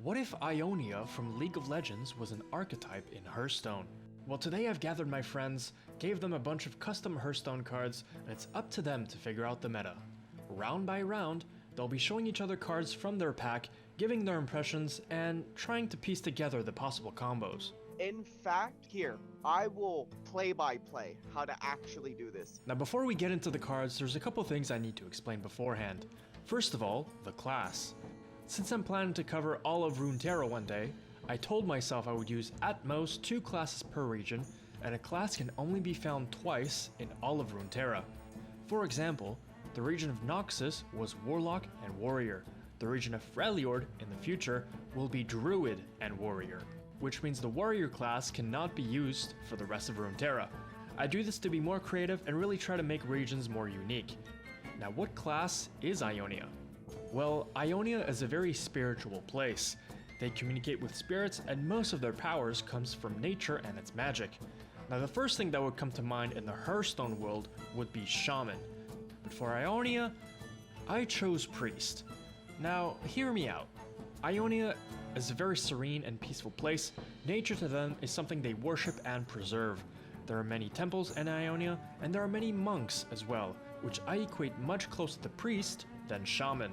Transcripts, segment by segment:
What if Ionia from League of Legends was an archetype in Hearthstone? Well, today I've gathered my friends, gave them a bunch of custom Hearthstone cards, and it's up to them to figure out the meta. Round by round, they'll be showing each other cards from their pack, giving their impressions, and trying to piece together the possible combos. In fact, here, I will play by play how to actually do this. Now before we get into the cards, there's a couple things I need to explain beforehand. First of all, the class. Since I'm planning to cover all of Runeterra one day, I told myself I would use at most 2 classes per region, and a class can only be found twice in all of Runeterra. For example, the region of Noxus was Warlock and Warrior. The region of Freljord in the future will be Druid and Warrior, which means the Warrior class cannot be used for the rest of Runeterra. I do this to be more creative and really try to make regions more unique. Now, what class is Ionia? Well, Ionia is a very spiritual place. They communicate with spirits, and most of their powers comes from nature and its magic. Now, the first thing that would come to mind in the Hearthstone world would be Shaman. But for Ionia, I chose Priest. Now, hear me out. Ionia is a very serene and peaceful place. Nature to them is something they worship and preserve. There are many temples in Ionia, and there are many monks as well, which I equate much closer to Priest than Shaman.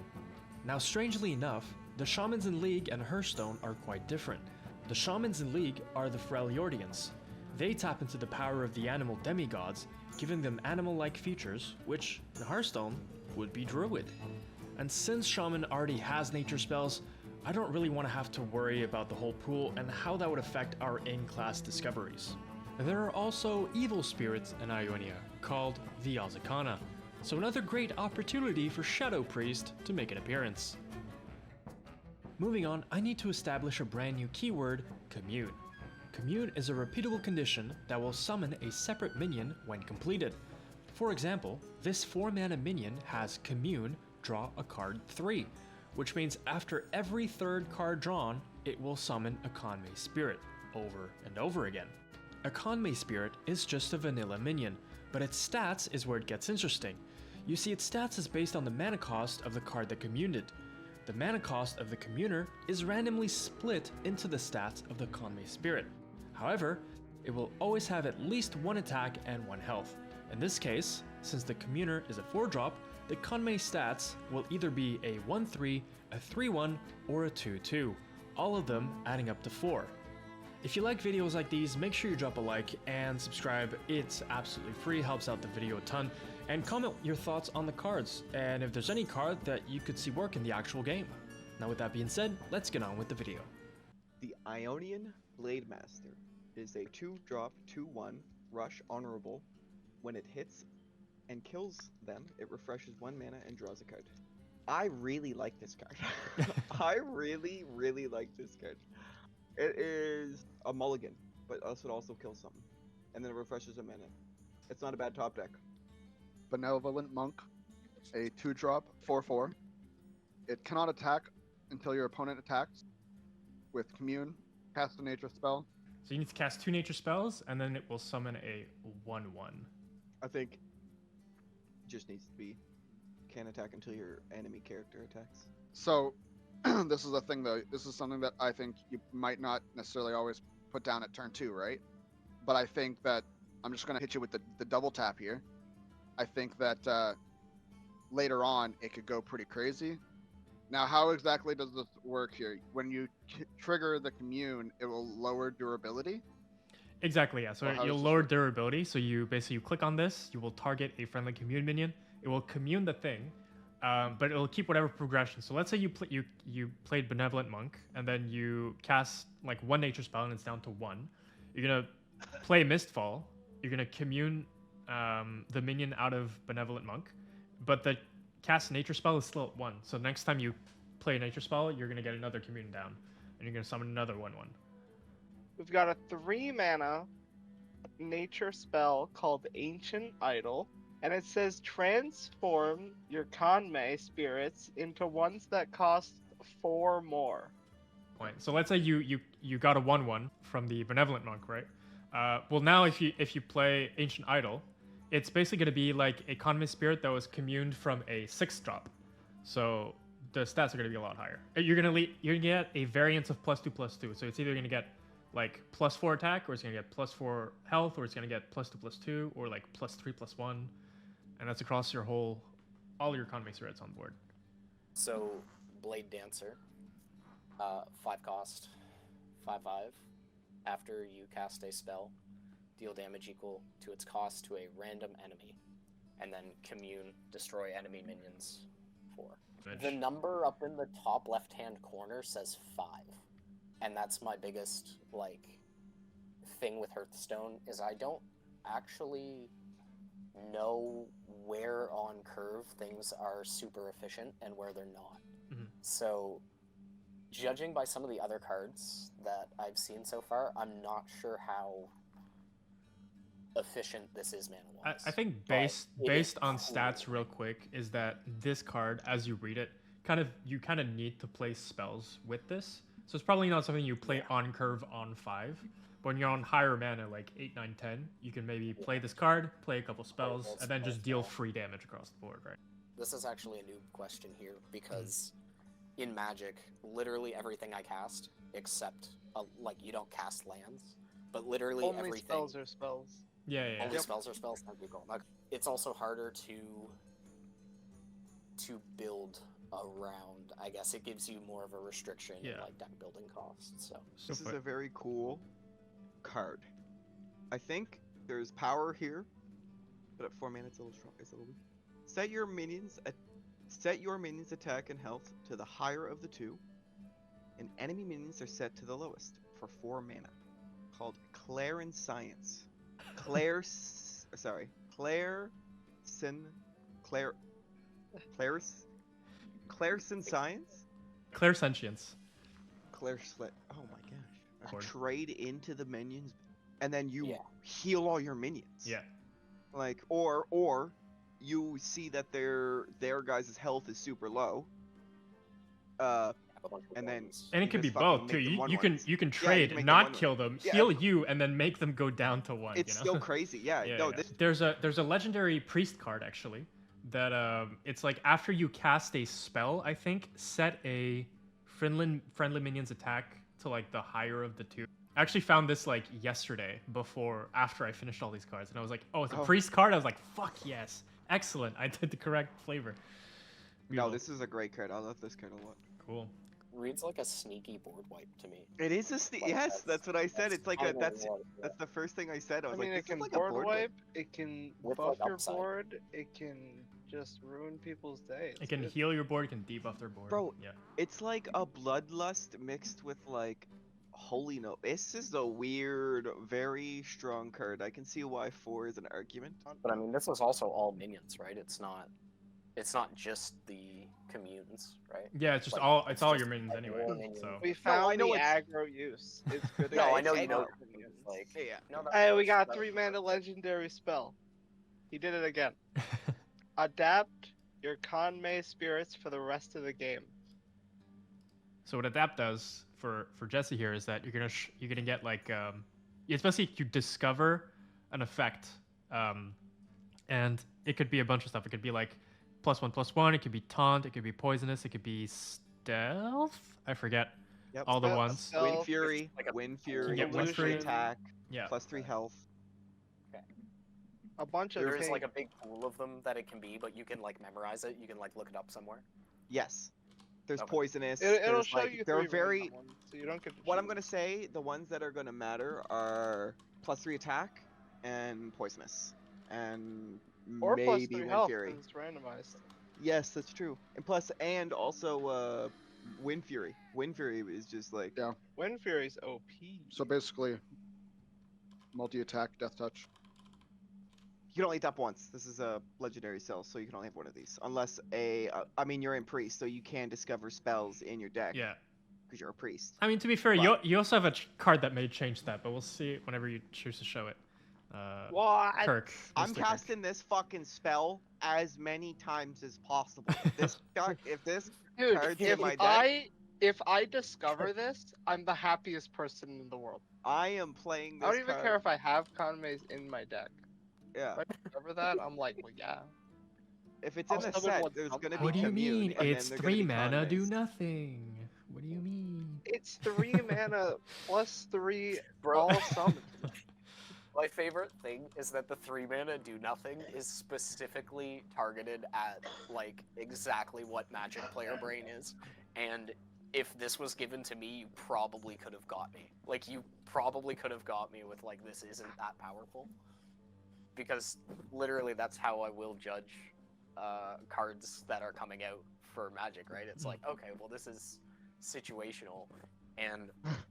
Now, strangely enough, the Shamans in League and Hearthstone are quite different. The Shamans in League are the Freljordians. They tap into the power of the animal demigods, giving them animal-like features, which, in Hearthstone, would be Druid. And since Shaman already has nature spells, I don't really want to have to worry about the whole pool and how that would affect our in-class discoveries. There are also evil spirits in Ionia, called the Azakana, so another great opportunity for Shadow Priest to make an appearance. Moving on, I need to establish a brand new keyword, Commune. Commune is a repeatable condition that will summon a separate minion when completed. For example, this 4-mana minion has Commune, draw a card 3, which means after every third card drawn, it will summon a Conmay Spirit, over and over again. A Conmay Spirit is just a vanilla minion, but its stats is where it gets interesting. You see, its stats is based on the mana cost of the card that communed it. The mana cost of the communer is randomly split into the stats of the Conmay Spirit. However, it will always have at least 1 attack and 1 health. In this case, since the communer is a 4-drop, the Conmay stats will either be a 1-3, a 3-1, or a 2-2, all of them adding up to 4. If you like videos like these, make sure you drop a like and subscribe. It's absolutely free, helps out the video a ton, and comment your thoughts on the cards, and if there's any card that you could see work in the actual game. Now with that being said, let's get on with the video. The Ionian Blade Master is a 2-drop, 2-1 rush honorable. When it hits and kills them, it refreshes 1 mana and draws a card. I really like this card. I really like this card. It is a mulligan, but also kills something. And then it refreshes a mana. It's not a bad top deck. Benevolent Monk, a 2-drop, 4/4. It cannot attack until your opponent attacks with Commune, cast a nature spell. So you need to cast 2 nature spells, and then it will summon a 1/1. I think it just needs to be can't attack until your enemy character attacks. So this is a thing though. This is something that I think you might not necessarily always put down at turn 2, right? But I think that I'm just going to hit you with the double tap here. I think that later on it could go pretty crazy. Now, how exactly does this work here? When you trigger the commune, it will lower durability? Exactly, yeah. So you'll lower durability. So you click on this, you will target a friendly commune minion. It will commune the thing, but it will keep whatever progression. So let's say you played Benevolent Monk, and then you cast like 1 nature spell, and it's down to 1. You're gonna play Mistfall. You're gonna commune the minion out of Benevolent Monk, but the cast nature spell is still at 1. So next time you play a nature spell, you're gonna get another commune down, and you're gonna summon another 1/1. We've got a 3-mana nature spell called Ancient Idol, and it says transform your Conmay spirits into ones that cost 4 more. So let's say you got a 1/1 from the Benevolent Monk, right? Well, now if you play Ancient Idol, it's basically going to be like a Conmay Spirit that was communed from a 6-drop. So the stats are gonna be a lot higher. You're gonna get a variance of +2/+2. So it's either gonna get like +4 attack, or it's gonna get +4 health, or it's gonna get +2/+2, or like +3/+1, and that's across your all your convey spirits on board. So, Blade Dancer, 5 cost, 5/5. After you cast a spell, deal damage equal to its cost to a random enemy, and then commune, destroy enemy minions. 4. The number up in the top left-hand corner says 5, and that's my biggest thing with Hearthstone is I don't actually know where on curve things are super efficient and where they're not. Mm-hmm. So, judging by some of the other cards that I've seen so far, I'm not sure how efficient this is mana-wise. I think based on stats real quick is that this card, as you read it, you kind of need to play spells with this. So it's probably not something you play on curve on 5. But when you're on higher mana, like 8, 9, 10, you can maybe play this card, play a couple spells, and then just deal free damage across the board, right? This is actually a noob question here, because in Magic, literally everything I cast, except, you don't cast lands, but literally Only everything... spells are spells. Yeah. Only spells are spells, that'd be cool. It's also harder to build around. I guess it gives you more of a restriction in deck building costs. So This is a very cool card. I think there's power here, but at 4 mana it's a little strong. It's a little weak. Set your minions attack and health to the higher of the two, and enemy minions are set to the lowest for 4 mana. Called Clarin Science. Clairson Science? Clairsentience. Clairslit. Oh my gosh. Lord. Trade into the minions, and then you heal all your minions. Yeah. Or you see that their guys' health is super low. And then it could be both too. You can trade, make not them kill them, Yeah. heal you, and then make them go down to 1. It's still crazy. Yeah. Yeah. There's a legendary priest card actually that it's like after you cast a spell, I think set a friendly minion's attack to like the higher of the 2. I actually found this like yesterday after I finished all these cards, and I was like, oh, it's a priest card. I was like, fuck yes, excellent. I did the correct flavor. No, this is a great card. I love this card a lot. Cool. Reads like a sneaky board wipe to me. It is a yes, that's what I said. It's like that's the first thing I said. I was like, it can like board a wipe, it can With, buff your upside. board, it can just ruin people's days. It can heal your board, it can debuff their board. Bro, yeah. It's like a bloodlust mixed with like holy no. This is a weird, very strong card. I can see why 4 is an argument. But I mean, this is also all minions, right? It's not just the communes, right? Yeah, it's just it's all just your minions anyway. So We found I know the it's- aggro use. It's good. No, I know it's you know. Yeah. No, Hey, we got a 3 mana legendary spell. He did it again. Adapt your Conmay spirits for the rest of the game. So what adapt does for Jesse here is that you're gonna get like especially if you discover an effect, and it could be a bunch of stuff. It could be like +1/+1. It could be taunt. It could be poisonous. It could be stealth. I forget all the ones. Stealth, Wind Fury, Wind Fury, get Wind +3 Fury. attack, Yeah. +3 health. a bunch of There is things. like a big pool of them that it can be, but you can like memorize it. You can like look it up somewhere. Yes. There's Okay. poisonous. It'll there's, show like, you they're 3 very. random ones, so you don't get to What I'm choose. gonna say, the ones that are gonna matter are +3 attack and poisonous, and Or maybe +3 Wind health, Fury. 'cause it's randomized. Yes, that's true. And also Wind Fury. Wind Fury is just like Wind Fury's OP. So basically, multi-attack, death touch. you can only adapt once. This is a legendary cell, so you can only have one of these, unless you're in priest, so you can discover spells in your deck. Yeah. Because you're a priest. I mean, to be fair, But- you also have a card that may change that, but we'll see whenever you choose to show it. What? Kirk. I'm Mr. Kirk. casting this fucking spell as many times as possible. If this Dude, cards if in my deck, if I discover this, I'm the happiest person in the world. I am playing this I don't even card. care if I have Conmays in my deck. Yeah. If I discover that, I'm like, well, yeah. If it's in I'll the summon set, one there's summon. gonna be What do you commune, mean? and then It's they're gonna 3 be mana, do conmays. nothing. What do you mean? It's 3 mana plus 3 Bro. all summons. My favorite thing is that the 3 mana do nothing is specifically targeted at like exactly what Magic player brain is, and if this was given to me, you probably could have got me. Like you probably could have got me with like this isn't that powerful, because literally that's how I will judge cards that are coming out for Magic. Right? It's like okay, well this is situational. And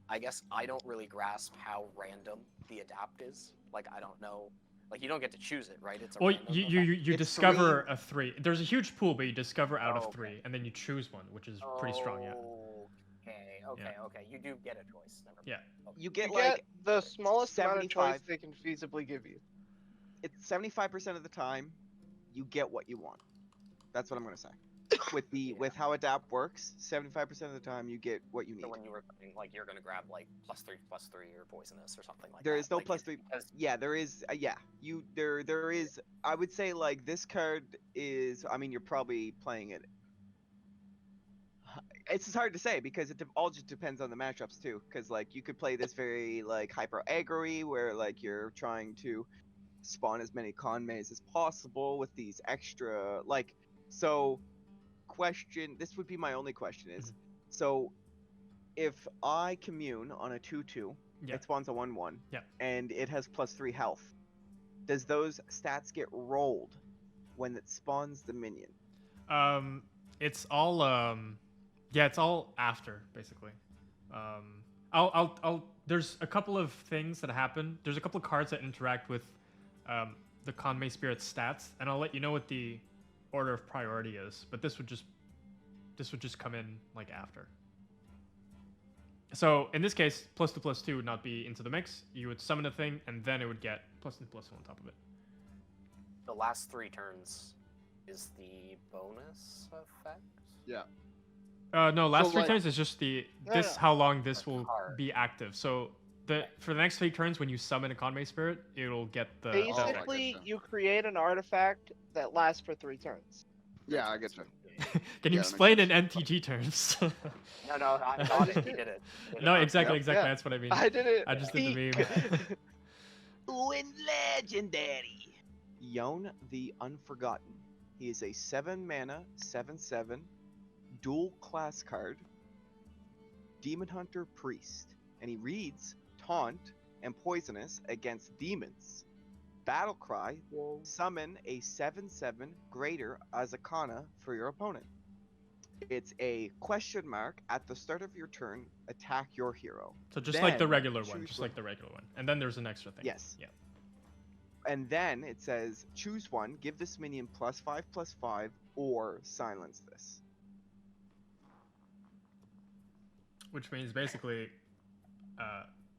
I guess I don't really grasp how random the adapt is. Like, I don't know. Like, you don't get to choose it, right? It's a Well, random you It's discover a 3. There's a huge pool, but you discover out Oh, of okay. 3, and then you choose one, which is pretty strong, yeah. Okay. You do get a choice. Never mind. Yeah. You get You like get the smallest amount of 75. choice they can feasibly give you. it's 75% of the time, you get what you want. That's what I'm gonna say. With how adapt works, 75% of the time you get what you need. So when you were thinking, like, you're gonna grab like +3/+3 or poisonous or something like There that. is no like, plus it's three. because- Yeah, there is. Yeah, there is. I would say like this card is. I mean, you're probably playing it. It's just hard to say because it all just depends on the matchups too. Because like you could play this very like hyper aggro where like you're trying to spawn as many conmays as possible with these extra like. So, question. This would be my only question is. So, if I commune on a 2/2, Yeah. it spawns a 1/1. Yeah. And it has +3 health. Does those stats get rolled when it spawns the minion? It's all yeah, it's all after basically. I'll there's a couple of things that happen. There's a couple of cards that interact with the Conmay Spirit stats, and I'll let you know what the order of priority is. But this would just come in like after. So in this case, +2/+2 would not be into the mix. You would summon a thing, and then it would get +2/+2 on top of it. The last 3 turns is the bonus effect. Yeah. No, last So, 3 like- turns is just the No, this no. how long this The will card. be active. So for the next 3 turns, when you summon a Conmay Spirit, it'll get the Basically, getcha. you create an artifact that lasts for 3 turns. Yeah, I get you. Can you that makes explain in sense. MTG terms? No, I got it. He did it. He did it No, perfect. exactly. Yeah. That's what I mean. I did it. I just did the peak. meme. Ooh, and legendary. Yon the Unforgotten. He is a 7 mana, 7/7, dual class card, Demon Hunter Priest, and he reads Taunt and Poisonous against demons. Battle Cry, summon a 7/7 greater Azakana for your opponent. It's a question mark at the start of your turn, attack your hero. So just like the Then regular one, choose just one. like the regular one, and then there's an extra thing. Yes. Yeah. And then it says choose one, give this minion +5/+5, or silence this. Which means basically,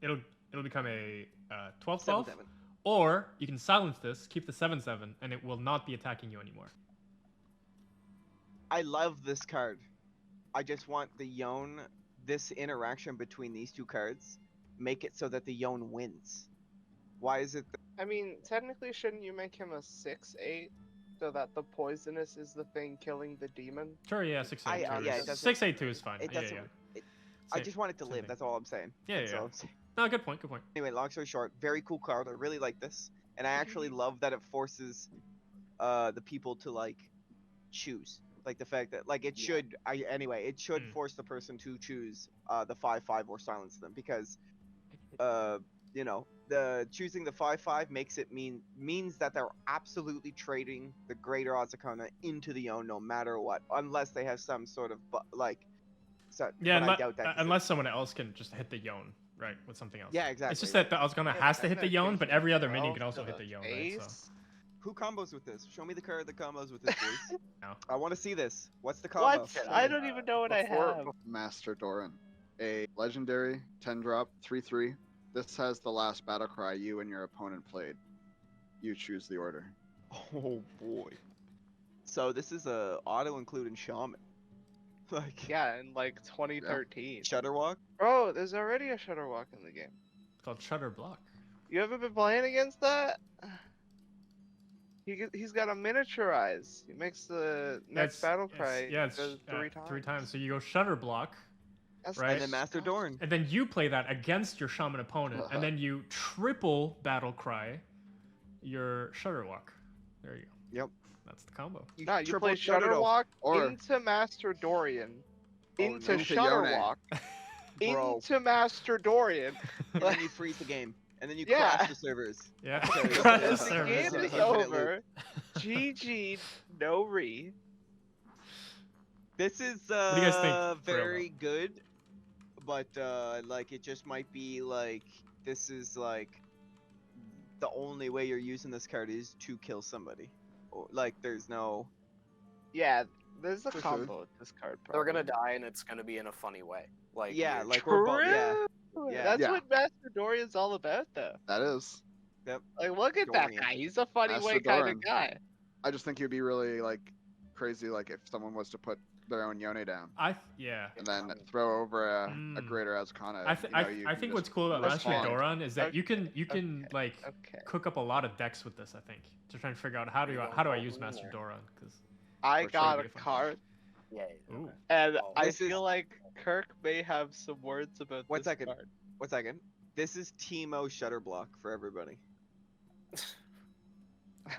it'll become a 12/12, 7/7. or you can silence this, keep the 7/7, and it will not be attacking you anymore. I love this card. I just want the Yon, this interaction between these two cards, make it so that the Yon wins. Why is it? I mean, technically, shouldn't you make him a 6/8 so that the poisonous is the thing killing the demon? Sure, yeah, 6/8. yeah, it doesn't- 6/8 is fine. It Yeah, doesn't. yeah. I Same- just want it to same live. thing. That's all I'm saying. Yeah, That's yeah. all I'm saying. No, good point. Good point. Anyway, long story short, very cool card. I really like this, and I actually love that it forces the people to like choose. Like the fact that like it should. It should force the person to choose the 5/5 or silence them because the choosing the 5/5 makes it means that they're absolutely trading the greater Azakana into the Yon no matter what, unless they have some sort of So, Yeah, but I doubt that 'cause unless someone else can just hit the Yon, right, with something else. Yeah, exactly. It's just that the Azkana has to hit the Yon, but every other minion can Well, also hit the Yon, right? So. Ace? Who combos with this? Show me the card that combos with this, please. No. I want to see this. What's the combo? What? I don't even know what I have. Master Doran, a legendary 10-drop 3/3. This has the last battle cry you and your opponent played. You choose the order. Oh boy. So this is a auto-including shaman. Like Yeah, in like 2013. Shutterwalk. Bro, there's already a Shutterwalk in the game. It's called Shutter Block. You haven't been playing against that? He's got a miniaturize. He makes the next battle cry. It's does three three times. times. So you go Shutter Block, That's right? And then Master Doran. and then you play that against your Shaman opponent, and then you triple Battle Cry your Shutter Walk. There you go. Yep. That's the combo. No, you triple play Shudder Shutterwalk Or- into Master Dorian, into Into Shutterwalk, Bro. into Master Dorian. And then you freeze the game. And then you Yeah. crash the servers. Yeah. So it's- Crush it's- the The service. game is Infinite over. GG, no re. This is do you guys think, Frail, very good, but like it just might be like this is like the only way you're using this card is to kill somebody. Or, like there's no Yeah, there's a For sure. combo with this card. They're gonna probably. die, and it's gonna be in a funny way. Like yeah weird. like we're both yeah True. Yeah. That's Yeah. what Master Dorian's all about, though. That is. Like, look at that Dorian. guy. He's a funny Master way kind Doran. of guy. I just think it'd be really like crazy, like if someone was to put their own Yone down Yeah. and then throw over a Mm. greater Azcana. I think what's cool about Master respond. Doran is that Okay, you can like Okay. cook up a lot of decks with this. I think to try and figure out how do I use Master Doran because I For sure got it'd a be fun. card, Yay. ooh and Oh, I this is- feel like Kirk may have some words about One this second. card. 1 second. This is Teemo Shutter Block for everybody.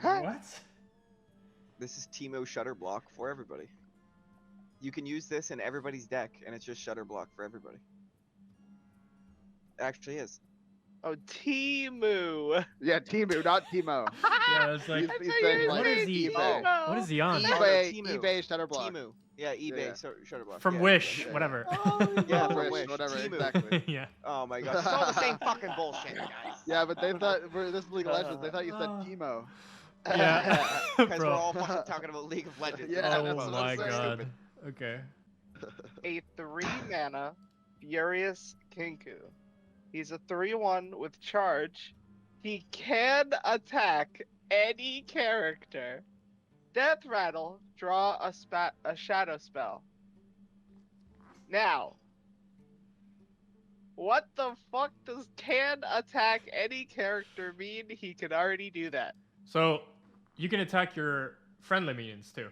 what? This is Teemo Shutter Block for everybody. You can use this in everybody's deck, and it's just Shutter Block for everybody. It actually is. Oh, Timu. Yeah, Timu, not Timo. Yeah, it's like He's- That's he's how saying, you like, what is say he? eBay. What is he on? Oh, eBay, Timu. eBay Shutter Block. Teemu. Yeah, eBay yeah. Shutter Block. From yeah, Wish, yeah. whatever. Oh, Yeah, no. from Wish, Wish. whatever, Timu. exactly. yeah. Oh my god. It's all the same fucking bullshit, guys. Yeah, but they thought for this League of Legends, they thought you said Uh, Timo. Yeah. Because we're Bro. all fucking talking about League of Legends. Yeah, Oh that's what I'm my saying. god. Okay. A 3-mana Furious Kinku. He's a 3/1 with charge. He can attack any character. Death Rattle, draw a shadow spell. Now, what the fuck does can attack any character mean? He can already do that. So you can attack your friendly minions too.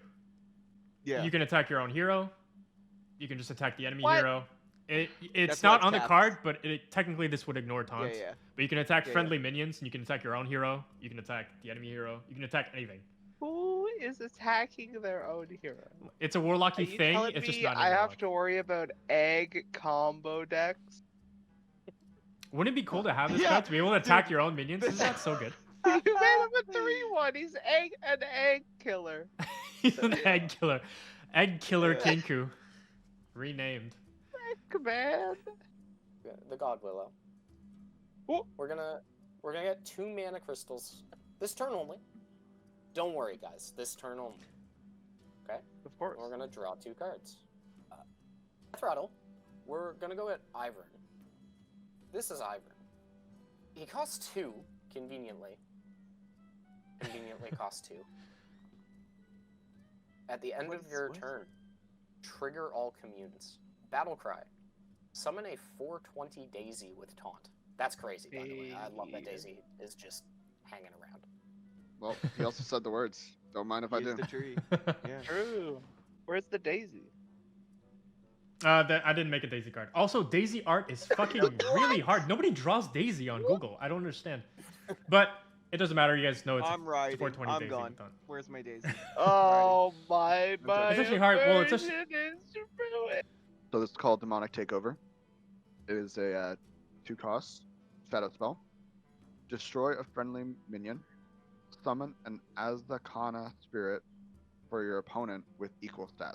Yeah. You can attack your own hero. You can just attack the enemy What? hero. It's That's not why on the it's capped. card, but technically this would ignore Yeah, taunts. yeah. But you can attack Yeah, friendly minions, and you can attack your own hero. You can attack the enemy hero. You can attack anything. Who is attacking their own hero? It's a Are warlocky you thing. telling It's just me not. I have warlock. to worry about egg combo decks? Wouldn't it be cool to have this Yeah, card to be able to attack your own minions? Isn't that so good? You made him a 3/1. He's an egg killer. He's an egg killer. Egg killer Yeah. Kinku. Renamed. Man. The God Willow. Oh. We're gonna get 2 mana crystals this turn only. Don't worry, guys. This turn only. Okay. Of course. We're gonna draw 2 cards. Throttle. We're gonna go at Ivern. This is Ivern. He costs 2, conveniently. Conveniently costs 2. At the end What of is- your what is- turn, trigger all communes. Battle Cry. Summon a 420 Daisy with taunt. That's crazy, by the way. I love that Hey. Daisy is just hanging around. Well, he also said the words. Don't mind if I Use do. the tree. Yeah. True. Where's the daisy? I didn't make a Daisy card. Also, Daisy art is fucking really hard. Nobody draws Daisy on Google. I don't understand. But it doesn't matter. You guys know it's I'm riding. 420 I'm Daisy gone. with taunt. Where's my daisy? Oh my! It's actually hard. Well, it's just- aversion is ruined. So this is called Demonic Takeover. It is a 2 cost shadow spell. Destroy a friendly minion. Summon an Azakana spirit for your opponent with equal stats.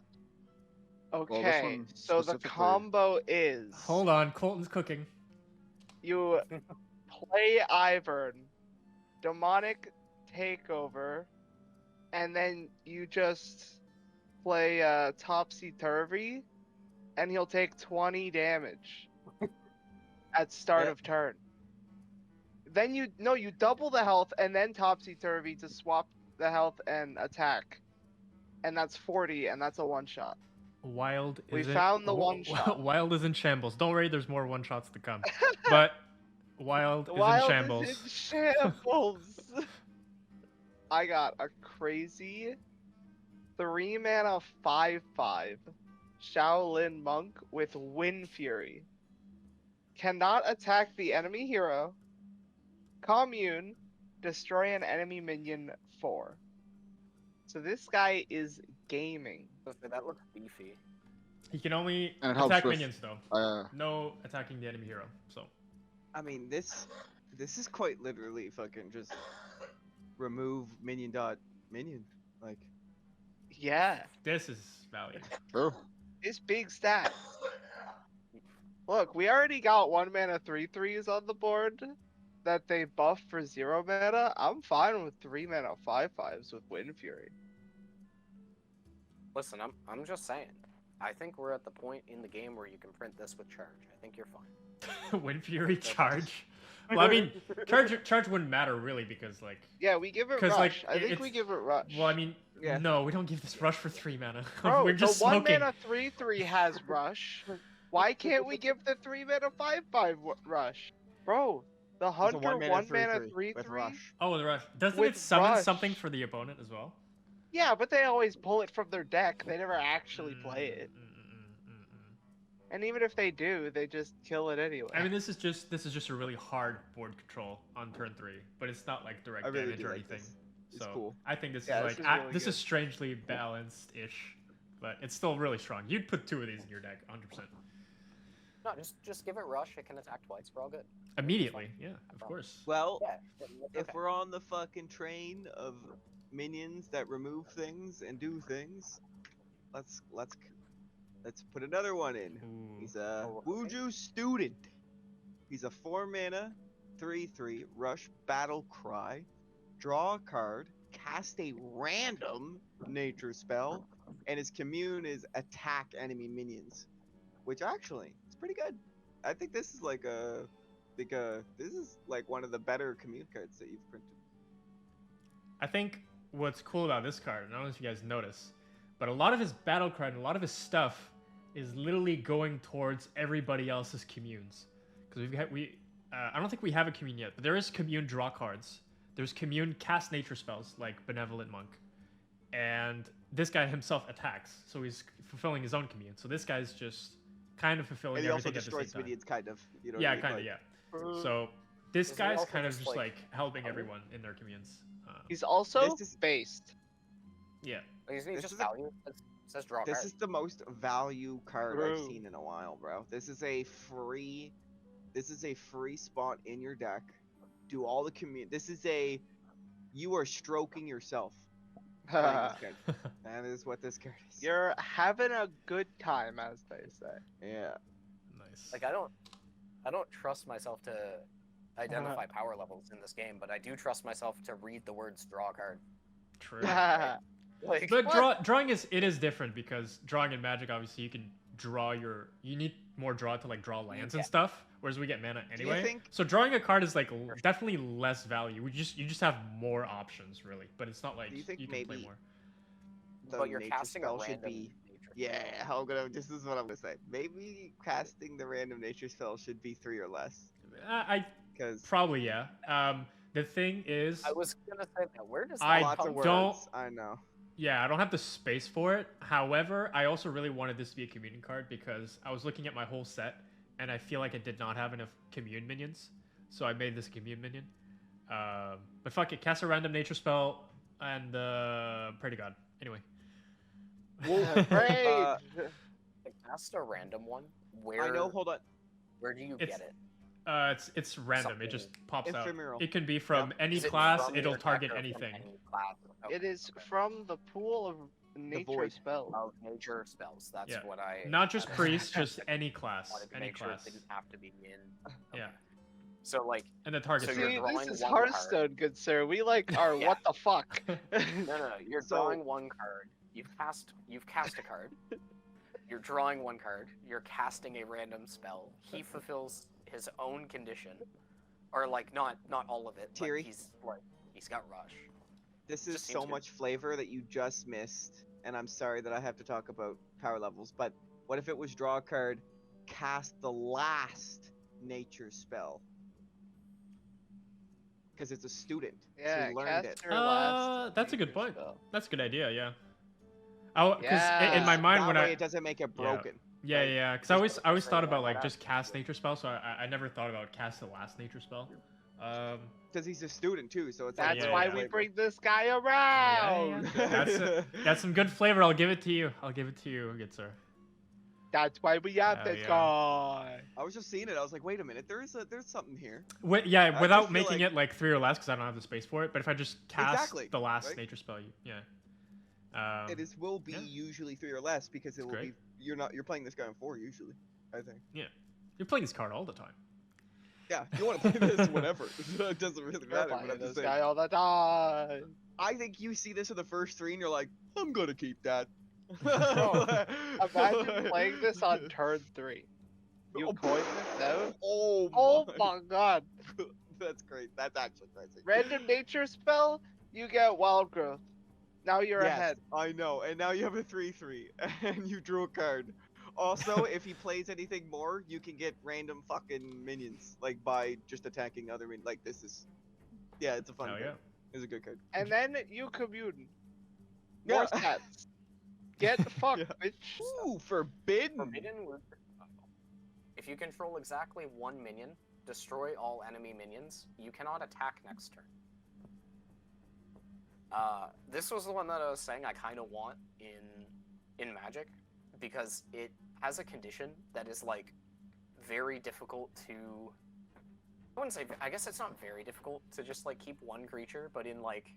this Okay, one so the specifically- combo is Hold on, Colton's cooking. you play Ivern, demonic takeover, and then you just play Topsy Turvy, and he'll take 20 damage at start Yeah. of turn. Then you double the health and then Topsy Turvy to swap the health and attack, and that's 40, and that's a 1-shot. Wild We is found the one shot. Wild is in shambles. Don't worry, there's more one shots to come. But Wild is in shambles. Is in shambles. I got a crazy 3-mana 5/5 Shaolin Monk with Wind Fury. Cannot attack the enemy hero. Commune, destroy an enemy minion 4. So this guy is gaming. Okay, that looks beefy. He can only And it helps attack with, minions though. No attacking the enemy hero. So I mean, this is quite literally fucking just remove minion dot minion. Like, Yeah, this is value. True. it's big stats. Look, we already got 1-mana 3/3s on the board that they buffed for 0 mana. I'm fine with 3-mana 5/5s with Wind Fury. Listen, I'm just saying. I think we're at the point in the game where you can print this with charge. I think you're fine. Wind Fury charge. Well, I mean, charge wouldn't matter really because like. Yeah, we give it 'Cause, rush. like, I think it's- we give it rush. Well, I mean, Yeah. no, we don't give this rush for 3 mana. Bro, We're just the 1 smoking. mana 3/3 has rush. Why can't we give the 3-mana 5/5 rush? Bro, the it's a Hunter 1 1 mana mana 3/3 with 3/3. rush. Oh, the rush. Doesn't With it summon rush. something for the opponent as well? Yeah, but they always pull it from their deck. They never actually play it. And even if they do, they just kill it anyway. I mean, this is just a really hard board control on turn 3, but it's not like direct I really damage do or like anything. this. It's So cool. I think this Yeah, is this like is really this good. is strangely balanced-ish, but it's still really strong. You'd put 2 of these in your deck, 100%. No, just give it rush. It can attack twice. We're all good. Immediately, yeah, of course. Well, Yeah. that's if okay. we're on the fucking train of minions that remove things and do things, let's put another one in. Ooh. He's a Oh, okay. Wuju student. He's a 4-mana 3/3 rush battle cry. Draw a card, cast a random nature spell, and his commune is attack enemy minions, which actually is pretty good. I think this is like this is like one of the better commune cards that you've printed. I think what's cool about this card, and I don't know if you guys notice, but a lot of his battle cry and a lot of his stuff is literally going towards everybody else's communes. Because I don't think we have a commune yet, but there is commune draw cards. There's commune cast nature spells like Benevolent Monk, and this guy himself attacks, so he's fulfilling his own commune. So this guy's just kind of fulfilling And he also everything at the destroys same time. minions, kind of. You know what Yeah, I mean? kind of, Like, yeah. So this Isn't he guy's also kind of just, just like, like helping power? everyone in their communes. He's also This is- based. Yeah. Isn't he this just is a- value? It says draw a This card. is the most value card I've True. seen in a while, bro. This is a free spot in your deck. Do all the commune. You are stroking yourself. playing this card. That is what this card is. You're having a good time, as they say. Yeah. Nice. Like I don't trust myself to identify power levels in this game, but I do trust myself to read the words draw a card. True. Like, But drawing is different because drawing in Magic, obviously, you need more draw to like draw lands and Yeah. stuff, whereas we get mana you anyway. think- So drawing a card is like definitely less value. You just have more options really, but it's not like Do you think can play maybe- more. The but you're nature casting a spell should random be. nature. Yeah, this is what I'm gonna say. Maybe casting the random nature spell should be 3 or less. I Because probably yeah. The thing is, I was gonna say that. Where does I that lots come of from? words. don't- I know. yeah, I don't have the space for it. However, I also really wanted this to be a commune card because I was looking at my whole set and I feel like I did not have enough commune minions, so I made this a commune minion. But fuck it, cast a random nature spell and pray to God. Anyway. Great. Like, cast a random one. Where I know. Hold on. Where do you It's- get it? It's random. It just pops Ephemeral. out. It can be from any Is it class. from It'll your deck target or from anything. any class? Okay. It is from the pool of nature void. spells. Of nature spells. That's Yeah. what I. Not just I priests, just any class. wanted to Any make sure class. it didn't have to be in. Yeah. So like, And the target. So See, you're this drawing is one Hearthstone, good sir. We like are Yeah. what the fuck. no, you're So- drawing one card. You've cast a card. You're drawing one card. You're casting a random spell. He fulfills his own condition, or like not all of it. But Thierry? he's got rush. This is Just so seems good. much flavor that you just missed, and I'm sorry that I have to talk about power levels, but what if it was draw a card, cast the last nature spell? because it's a student. Yeah, so he learned it. cast your last That's a good nature point. spell. That's a good idea. Yeah. Oh, because in my Yeah. mind that when way I it doesn't make it Yeah. broken. yeah Like, yeah because just I always say thought that about like might just actually cast be nature spell, so I never thought about cast the last nature spell. Because he's a student too, so it's That's like yeah, why yeah. we bring this guy Yeah, around. that's some good flavor. I'll give it to you. Good sir. That's why we have Oh, this yeah. guy. I was just seeing it. I was like, wait a minute, there's something here. Yeah, just without feel making like- it like 3 or less, because I don't have the space for it. But if I just cast Exactly, the last right? nature spell, yeah. It is will be yeah. usually 3 or less because it will great. be you're playing this guy on 4 usually. I think. You're playing this card all the time. Yeah, you want to play this whenever. It doesn't really You're matter. But playing I'm this just saying. guy all the time. I think you see this in the first 3 and you're like, I'm gonna keep that. Bro, Imagine playing this on turn 3. You Oh, coin this out. Oh, Oh my. my god. That's great. That's actually crazy. Random nature spell, you get wild growth. Now you're Yes, ahead. I know. And now you have a 3/3, and you drew a card. Also, if he plays anything more, you can get random fucking minions, like by just attacking other minions. Like this is, yeah, it's a fun Hell card. yeah. It's a good card. And then you commune. More Yeah. stats. Get fucked, Yeah. bitch. Ooh, forbidden. Forbidden would. If you control exactly 1 minion, destroy all enemy minions. You cannot attack next turn. This was the one that I was saying I kind of want in Magic, because it has a condition that is like very difficult to. I wouldn't say. I guess it's not very difficult to just like keep one creature, but in like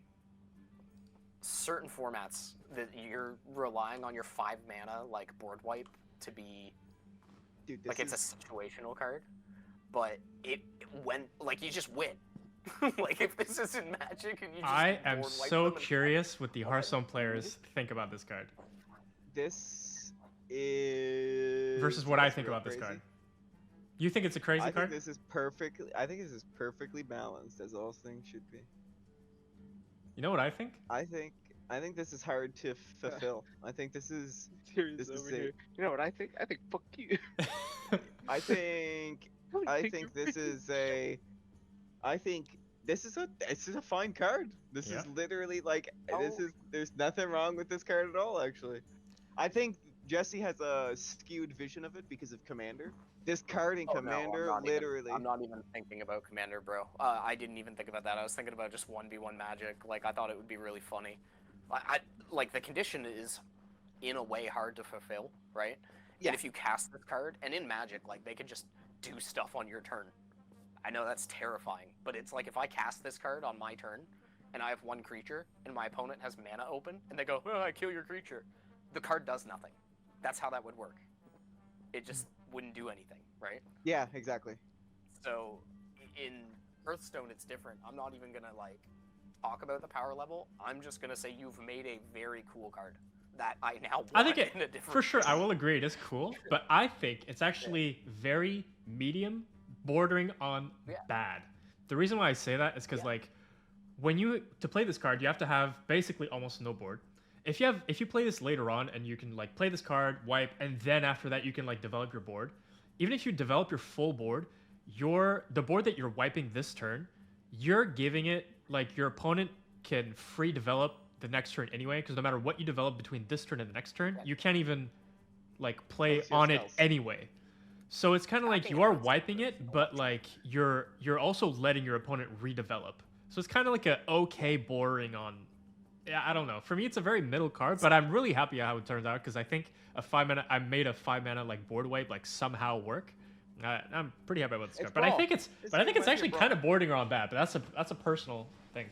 certain formats that you're relying on your 5 mana like board wipe to be Dude, this like it's a situational card, but it went like you just win. Like if this isn't Magic and you just I am board wipe so them and- curious what the Hearthstone players think about this card This is versus what I that's think real about this crazy. card. You think it's a crazy I card? think this is perfectly. I think this is perfectly balanced, as all things should be. You know what I think? I think this is hard to fulfill. I think this is. Serious This is over it. here. You know what I think? I think fuck you. I think. I think this is a. I think this is a fine card. This Yeah. is literally like Oh. there's nothing wrong with this card at all actually. I think Jesse has a skewed vision of it because of Commander. This card in Oh, no, I'm Commander not even- literally. I'm not even thinking about Commander, bro. I didn't even think about that. I was thinking about just 1v1 Magic. Like I thought it would be really funny. I like the condition is in a way hard to fulfill, right? Yeah. And if you cast this card, and in Magic, like they could just do stuff on your turn. I know that's terrifying, but it's like if I cast this card on my turn, and I have 1 creature, and my opponent has mana open, and they go, "Oh, I kill your creature," the card does nothing. That's how that would work. It just wouldn't do anything, right? Yeah, exactly. So in Hearthstone, it's different. I'm not even gonna like talk about the power level. I'm just gonna say you've made a very cool card that I now want I think it in a different. for sure. I will agree. It is cool, but I think it's actually very medium, bordering on Yeah. bad. The reason why I say that is because Yeah. like when you to play this card, you have to have basically almost no board. If you play this later on and you can like play this card, wipe, and then after that you can like develop your board. Even if you develop your full board, the board that you're wiping this turn, you're giving it like your opponent can free develop the next turn anyway, because no matter what you develop between this turn and the next turn, you can't even like play Unless you have on it spells. anyway. So it's kind of like think you are that's wiping it, so but much. like you're also letting your opponent redevelop. So it's kind of like a okay bordering on. Yeah, I don't know. For me, it's a very middle card, but I'm really happy how it turns out because I think I made a 5 mana like board wipe like somehow work. I'm pretty happy about this card, It's but I brawl. think it's It's actually actually kind of bordering on bad. But that's a personal thing.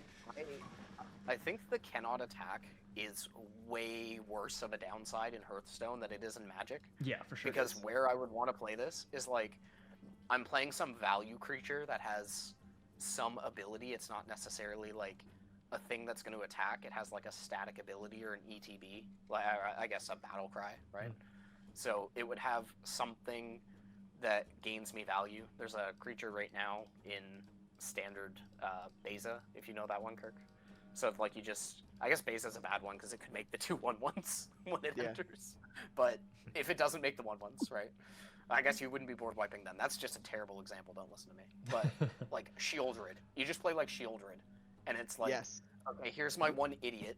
I think the cannot attack is way worse of a downside in Hearthstone than it is in Magic. Yeah, for sure. Because where I would want to play this is like I'm playing some value creature that has some ability. It's not necessarily like a thing that's going to attack. It has like a static ability or an ETB, like I guess a battle cry, right? So it would have something that gains me value. There's a creature right now in standard Beza, if you know that one, Kirk. So if like you just, I guess Beza's a bad one because it could make the 2/1/1s when it Yeah. enters. But if it doesn't make the 1/1s, right? I guess you wouldn't be board wiping then. That's just a terrible example. Don't listen to me. But like Shieldred, you just play like Shieldred, and it's like, Yes. okay, here's my one idiot.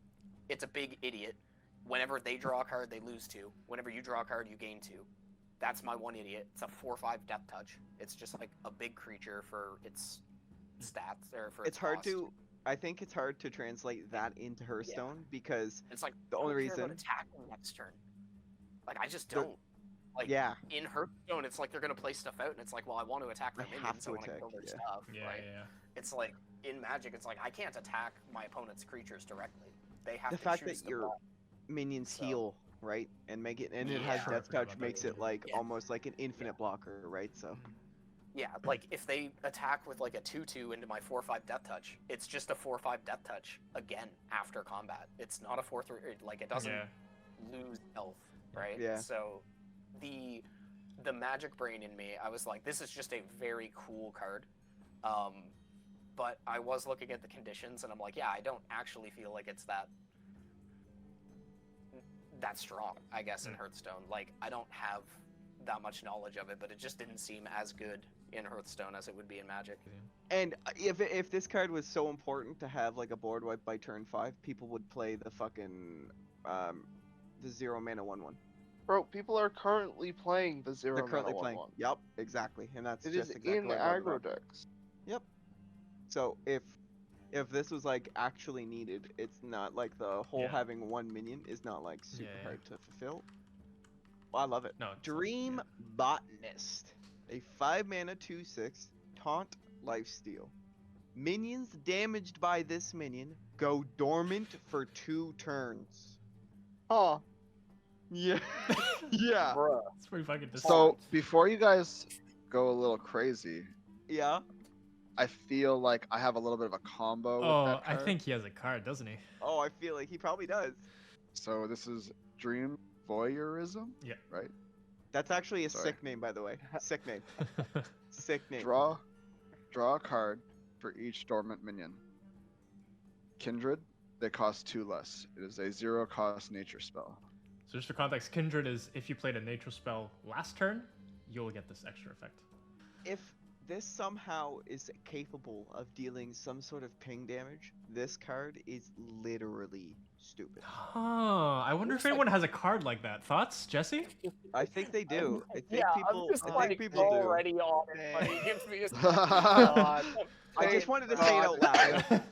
It's a big idiot. Whenever they draw a card, they lose 2. Whenever you draw a card, you gain 2. That's my one idiot. It's a 4/5 death touch. It's just like a big creature for its stats or for its It's hard cost. to. I think it's hard to translate that into Hearthstone because It's like the I only don't care about reason. attacking next turn. Like I just The- don't. Like Yeah. in Hearthstone, it's like they're gonna play stuff out, and it's like, well, I want to attack their I have minions, to I want to attack, kill their yeah. stuff, Yeah, right? yeah. It's like in Magic, it's like I can't attack my opponent's creatures directly. They have The to fact choose that the your block. minions So- heal, right, and make it, and it Yeah. has Sure, I death forgot touch, about makes that. it like Yeah. almost like an infinite blocker, right? So Yeah, like if they attack with like a 2/2 into my 4/5 death touch, it's just a 4/5 death touch again after combat. It's not a 4/3, like it doesn't Yeah. lose health, right? Yeah. So the Magic brain in me, I was like, this is just a very cool card. But I was looking at the conditions and I'm like, yeah, I don't actually feel like it's that strong, I guess, in Hearthstone. Like I don't have that much knowledge of it, but it just didn't seem as good in Hearthstone as it would be in Magic. And if this card was so important to have like a board wipe by turn 5, people would play the fucking the 0 mana 1/1. Bro, people are currently playing the 0 They're currently mana playing. 1/1. Yep, exactly, and that's It just is exactly in what I brought aggro up. decks. So if this was like actually needed, it's not like the whole Yeah. having one minion is not like super Yeah, yeah. hard to fulfill. Well, I love it. No. it's not- Dream Botanist, a 5 mana 2/6 taunt lifesteal. Minions damaged by this minion go dormant for 2 turns. Huh. Yeah, yeah, Bruh. It's pretty fucking So before you guys go a little crazy, yeah. I feel like I have a little bit of a combo with Oh, that I card. think he has a card, doesn't he? Oh, I feel like he probably does. So this is Dream Voyeurism, Yeah. right? That's actually a Sorry. sick name, by the way. Sick name. Sick name. Draw a card for each dormant minion. Kindred, they cost 2 less. It is a 0-cost nature spell. So just for context, Kindred is if you played a nature spell last turn, you'll get this extra effect. If this somehow is capable of dealing some sort of ping damage, this card is literally stupid. Huh. I wonder if Looks like- anyone has a card like that. Thoughts, Jesse? I think they do. I think Yeah, people. I'm just I like think people do. already on it, but he gives me a God. I just wanted to say it out loud.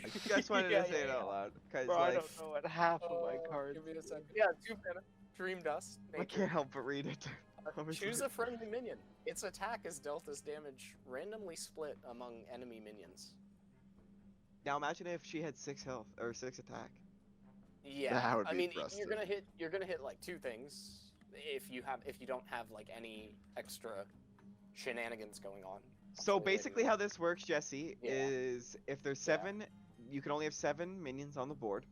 I just wanted Yeah, to say it yeah, out loud, cause Bro, I like don't know what half of my cards. Give me a second. Yeah, 2 mana. Dream Dust. I Nature. can't help but read it. Choose a friendly minion. Its attack is dealt as damage randomly split among enemy minions. Now imagine if she had 6 health or 6 attack. Yeah, That would I be mean, busted. you're gonna hit like 2 things if you don't have like any extra shenanigans going on. So Absolutely. basically, how this works, Jesse, Yeah. is if there's 7, you can only have 7 minions on the board.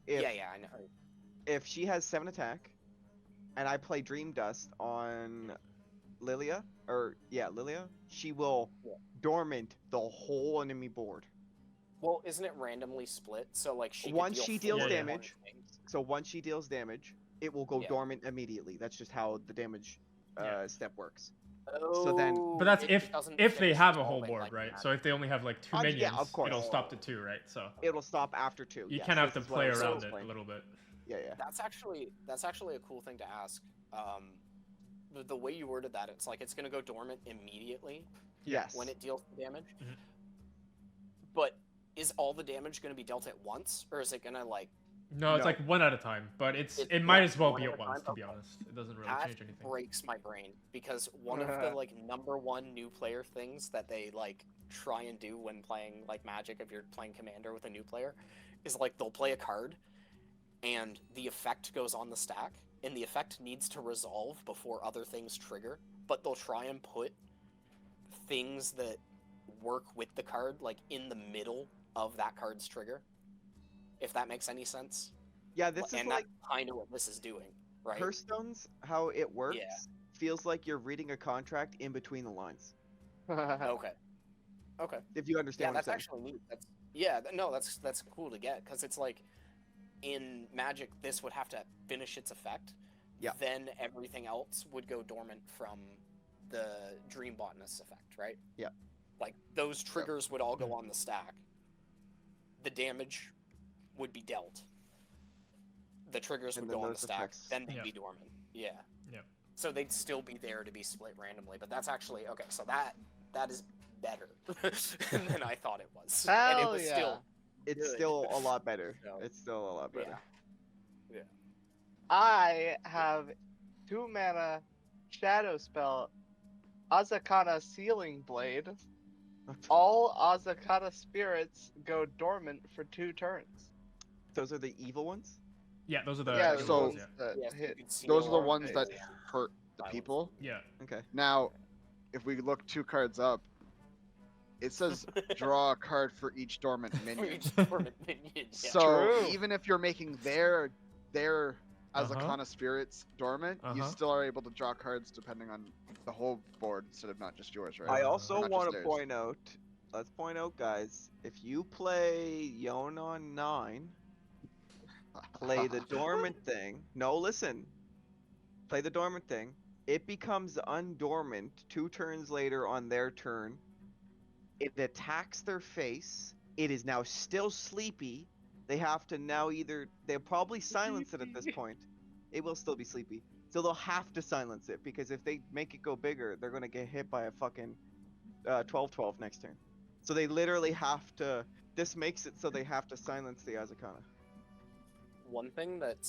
If, yeah, I know. If she has 7 attack, and I play Dream Dust on Lilia, she will Yeah. dormant the whole enemy board. Well, isn't it randomly split? So like she could Once deal she deals 4 damage, things. So once she deals damage, it will go Yeah. dormant immediately. That's just how the damage Yeah. Step works. Oh, So then- But that's it doesn't if they finish have a whole solving board, like right? that. So if they only have like 2 Yeah, minions, of course. it'll stop to 2, right? So It'll stop after 2. you yes, kind of have this to is what play I was around it a explaining. little bit. Yeah. That's actually a cool thing to ask. The way you worded that, it's like it's gonna go dormant immediately Yes. when it deals the damage. Mhm. But is all the damage gonna be dealt at once, or is it gonna like No, it's No. like 1 at a time, but it It's might one- as well one be at at a once, time? to be honest. It doesn't really that change anything. breaks my brain because one of the like #1 new player things that they like try and do when playing like Magic, if you're playing Commander with a new player, is like they'll play a card and the effect goes on the stack and the effect needs to resolve before other things trigger, but they'll try and put things that work with the card like in the middle of that card's trigger, if that makes any sense. Yeah, this is And like that's kind of what this is doing, right? Hearthstone's how it works. Yeah. Feels like you're reading a contract in between the lines. Okay. If you Yeah, understand what that's I'm saying. actually neat. That's cool to get because it's like in Magic, this would have to finish its effect, Yeah. then everything else would go dormant from the Dream Botanist effect, right? Yeah. Like those triggers would all go on the stack. The damage would be dealt. The triggers And would then go on the those stack, effects- then they'd Yeah. be dormant. Yeah. Yeah. So they'd still be there to be split randomly, but that's actually okay. So that is better than I thought it was, and it Hell was yeah. still It's good. still a lot better. So, It's still a lot better. yeah. I have 2 mana shadow spell, Azakana Sealing Blade. All Azakana spirits go dormant for 2 turns. Those are the evil ones? Yeah, those are the Yeah, evil so- ones, yeah. that Yes, you hit. can see Those are the more ones that of hurt the violence. people. Yeah. Okay. Now, if we look 2 cards up, it says draw a card for each dormant for minion. each dormant minion. Yeah. So True. even if you're making their Azakana spirits dormant, you Uh-huh. still are able to draw cards depending on the whole board instead of not just yours, right? I Uh, also not just want to theirs. point out, let's point out, guys, if you play Ionia on 9, play the dormant thing. No, listen. Play the dormant thing. It becomes undormant 2 turns later on their turn. It attacks their face. It is now still sleepy. They have to now they'll probably silence it at this point. It will still be sleepy. So they'll have to silence it because if they make it go bigger, they're going to get hit by a fucking 12/12 next turn. So they literally have to. This makes it so they have to silence the Azakana. One thing that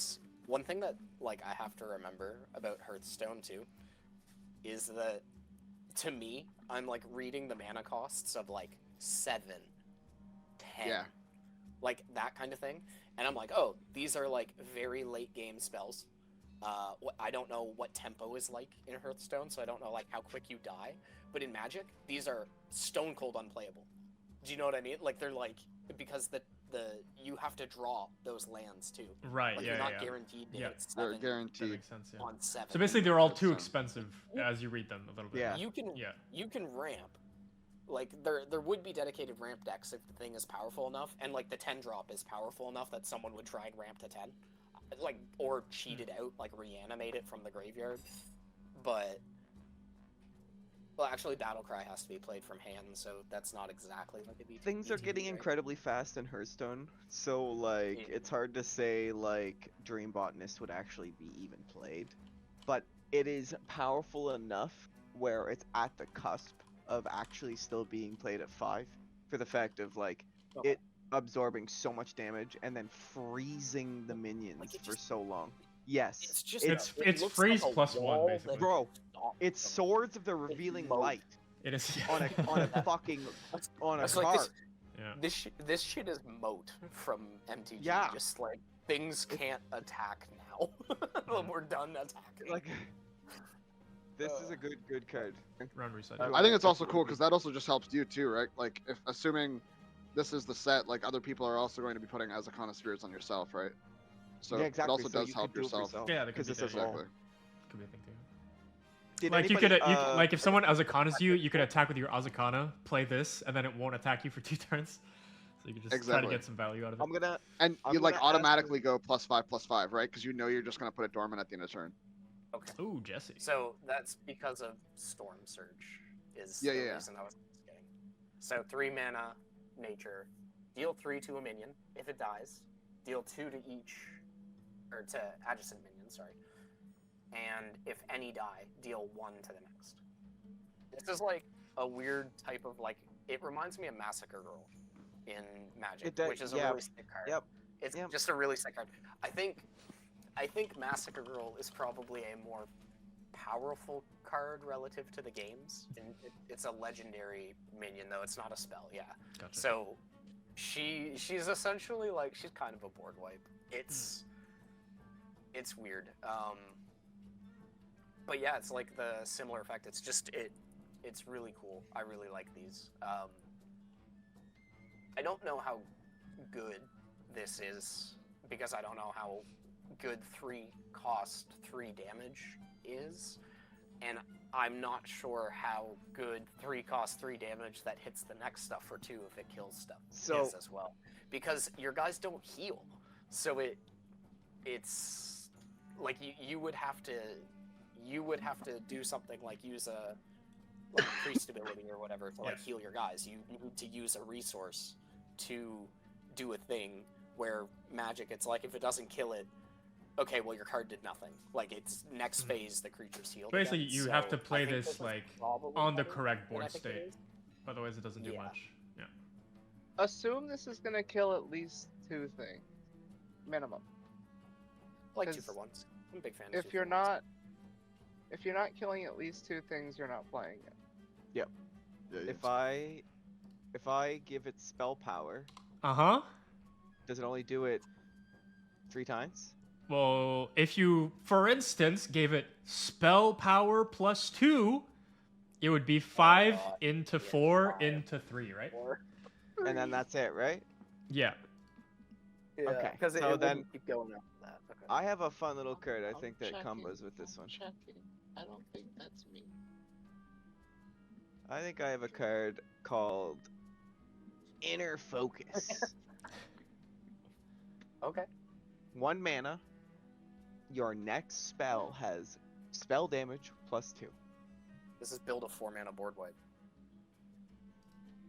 like I have to remember about Hearthstone too is that to me I'm like reading the mana costs of like 7, 10, Yeah. like that kind of thing, and I'm like, oh, these are like very late game spells. I don't know what tempo is like in Hearthstone, so I don't know like how quick you die. But in Magic, these are stone cold unplayable. Do you know what I mean? Like they're like because the you have to draw those lands too. Right, Like yeah, you're not yeah. guaranteed to Yeah. hit They're 7 That guaranteed. makes sense, yeah. on 7. So basically they're all Makes too sense. expensive as you read them a little bit. Yeah. You can Yeah. you can ramp. Like there would be dedicated ramp decks if the thing is powerful enough, and like the 10 drop is powerful enough that someone would try and ramp to 10, like or cheat it out, like reanimate it from the graveyard. But well, actually, Battlecry has to be played from hand, so that's not exactly like a BT. Things are getting right? incredibly fast in Hearthstone, so like Yeah. it's hard to say like Dream Botanist would actually be even played, but it is powerful enough where it's at the cusp of actually still being played at 5 for the fact of like Okay. it absorbing so much damage and then freezing the minions Like, it for just- so long. Yes, It's just It's- it it's looks freeze like a plus 1, wall basically. that Bro, stops it's them. Swords of the Revealing moat. Light It is. on a fucking on a It's card. like Yeah. this shit is moat from MTG. Yeah. Just like things can't attack now. We're done attacking. Like this is a good card. Round reset. I think it's also cool because that also just helps you too, right? Like if assuming this is the set, like other people are also going to be putting Azakana spirits on yourself, right? So yeah, exactly. it also so does you help can do it for yourself. Yeah, that could because be this is the- all. Exactly. Could be a thing too. Did Like anybody, like if someone Azakanas you, you could attack with your Azakana, play this, and then it won't attack you for 2 turns. So you could just try to Exactly. get some value out of it. I'm gonna And I'm you like gonna ask automatically go +5/+5, right? Because you know you're just gonna put it dormant at the end of turn. Okay. Ooh, Jesse. So that's because of Storm Surge is Yeah, the yeah. reason I was getting. So 3 mana nature, deal 3 to a minion. If it dies, deal 2 to each or to adjacent minions, sorry. And if any die, deal 1 to the next. This is like a weird type of like it reminds me of Massacre Girl in Magic, It does- which is a yeah. really sick card. Yep. It's Yep. just a really sick card. I think Massacre Girl is probably a more powerful card relative to the games. And it's a legendary minion, though it's not a spell. Yeah. Gotcha. So she's essentially like she's kind of a board wipe. It's weird. But yeah, it's like the similar effect. It's just it's really cool. I really like these. I don't know how good this is because I don't know how good 3 cost 3 damage is, and I'm not sure how good 3 cost 3 damage that hits the next stuff for 2 if it kills stuff So- is as well, because your guys don't heal, so it's you would have to do something like use a like priest ability or whatever to like heal your guys. You need to use a resource to do a thing where magic, it's like if it doesn't kill it, okay, well your card did nothing. Like it's next phase the creature's healed. Basically, again. you So have to I play think this is like probably on the better correct than I board think it state. is. Otherwise, it doesn't do Yeah. much. Yeah. Assume this is gonna kill at least 2 things, minimum. I like 'Cause 2 for 1s. I'm a big fan of If 2 you're for 1s. not, if you're not killing at least 2 things, you're not playing it. Yeah, If I give it spell power, Uh-huh. does it only do it 3 times? Well, if you, for instance, gave it spell power +2, it would be 5 God. into Yeah, 4 5. into 3, right? Or, And then that's it, right? Yeah. yeah, Okay, because so it then- wouldn't keep going after that. Okay. I have a fun little card I I'm think that checking. combos with this one. Checking. I don't think that's me. I think I have a card called Inner Focus. Okay. 1 mana. Your next spell has spell damage +2. This is build a 4-mana board wipe.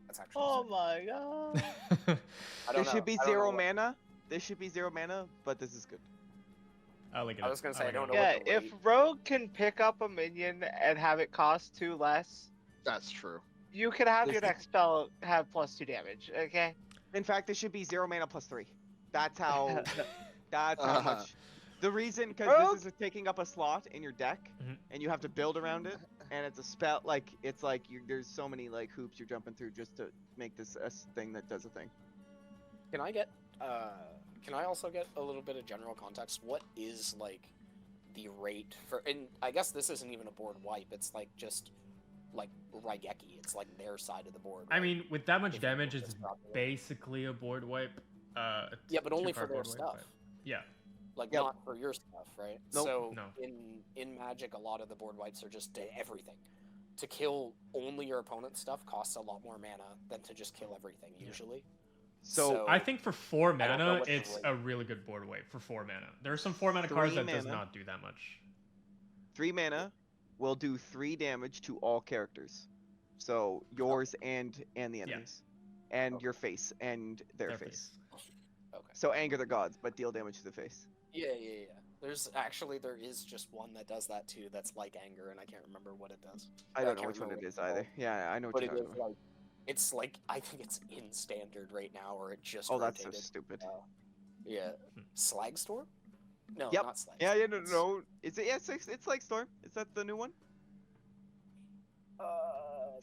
That's actually. Oh sick. my god. I don't This should be I don't know 0 what- mana. This should be 0 mana, but this is good. I like it. I was gonna say, I like don't it. know Yeah, what the if rate- Rogue can pick up a minion and have it cost 2 less, that's true. you can have This your is- next spell have +2 damage, okay? In fact, this should be 0 mana +3. That's how. That's how Uh-huh. much. The reason, because Rogue- this is taking up a slot in your deck, Mhm. and you have to build around it, and it's a spell. Like it's like there's so many like hoops you're jumping through just to make this a thing that does a thing. Can I get? Can I also get a little bit of general context? What is like the rate for? And I guess this isn't even a board wipe. It's like just like Raigeki. It's like their side of the board. I right? mean, with that much If you damage, look it's this properly. basically a board wipe. Yeah, but only for two-card their board wipe, stuff. but- Yeah. Like Yep. not for your stuff, right? Nope. So No. in Magic, a lot of the board wipes are just to everything. To kill only your opponent's stuff costs a lot more mana than to just kill everything usually. So I think for 4 I don't know mana, what the it's rate- a really good board wipe for 4 mana. There are some 4 mana 3 cards that does mana. not do that much. 3 mana will do 3 damage to all characters. So yours and the enemies, and Okay. your face and their, Their face. Okay. So anger the gods, but deal damage to the face. Yeah. There is just one that does that too. That's like anger, and I can't remember what it does. I I don't know can't which one remember it what is it's called. either. Yeah, I know what But you're it talking is about. like it's like I think it's in standard right now, or it just Oh, that's so rotated. stupid. Yeah, Slag Storm? No, Yep. not Slag. Yeah, Storm. no, It's, no. Is it? Yeah, it's like Storm. Is that the new one?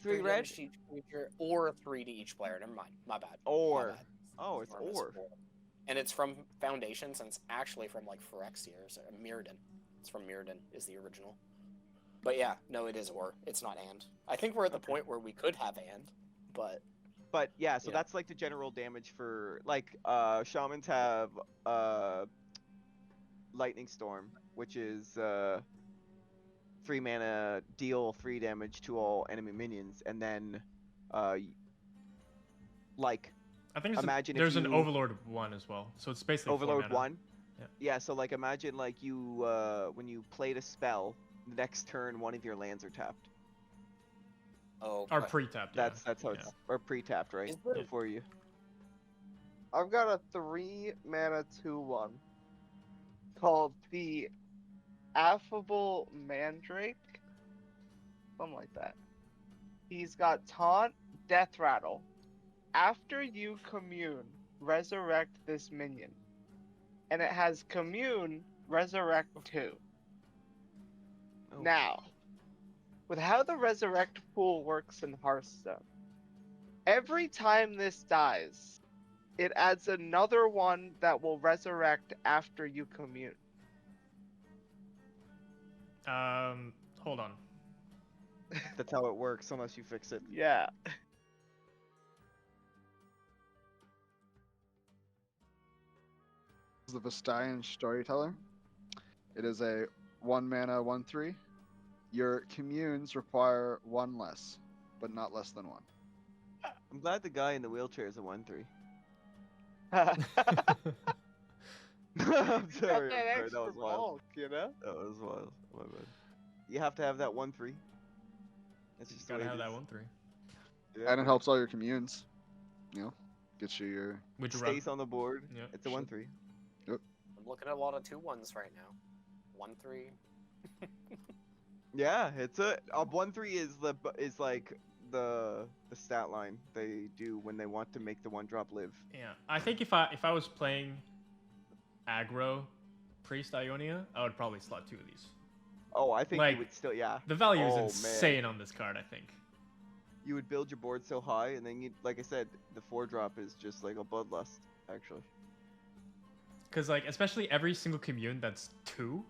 3 red? damage to each creature, or 3 to each player. Never mind. My bad. My Or. bad. Oh, it's Storm is or. 4. And it's from Foundations, and it's actually from like Phyrexians or Mirrodin. It's from Mirrodin is the original. But yeah, no, it is or. It's not and. I think we're at the point where we could have and, but But yeah, so Yeah. that's like the general damage for like shamans have lightning storm, which is 3 mana, deal 3 damage to all enemy minions, and then like I think Imagine if there's an you- Overlord 1 as well. So it's basically 4 Overlord mana. 1. Yeah. Yeah, so like imagine like you when you played a spell, the next turn one of your lands are tapped. oh, Or but- pre-tapped, yeah. That's how it's or pre-tapped, right? Is there- Before you. I've got a 3 mana 2/1 called the Affable Mandrake. Something like that. He's got Taunt, Death Rattle. After you commune, resurrect this minion. And it has commune, resurrect 2. Oh. Now, with how the resurrect pool works in Hearthstone, every time this dies, it adds another one that will resurrect after you commune. Hold on. That's how it works unless you fix it. Yeah. This is the Vestayan Storyteller. It is a 1 mana 1/3. Your communes require 1 less, but not less than 1. I'm glad the guy in the wheelchair is a 1/3. I'm Got sorry, that that extra was wild. bulk, you know? That was wild. My bad. You have to have that 1/3. That's just the Gotta way have it that is. 1/3. Yeah, And it helps all your communes. You know, gets you your. Would you run? stays on the board. Yeah. It's a 1/3. I'm looking at a lot of 2-1s right now. 1-3. Yeah, it's a 1/3 is like the stat line they do when they want to make the 1-drop live. Yeah, I think if I was playing aggro priest Ionia, I would probably slot 2 of these. Oh, I think Like, you would still, yeah. The value Oh, man. is insane on this card, I think. You would build your board so high, and then you, like I said, the 4-drop is just like a bloodlust, actually. Because like, especially every single commune that's 2,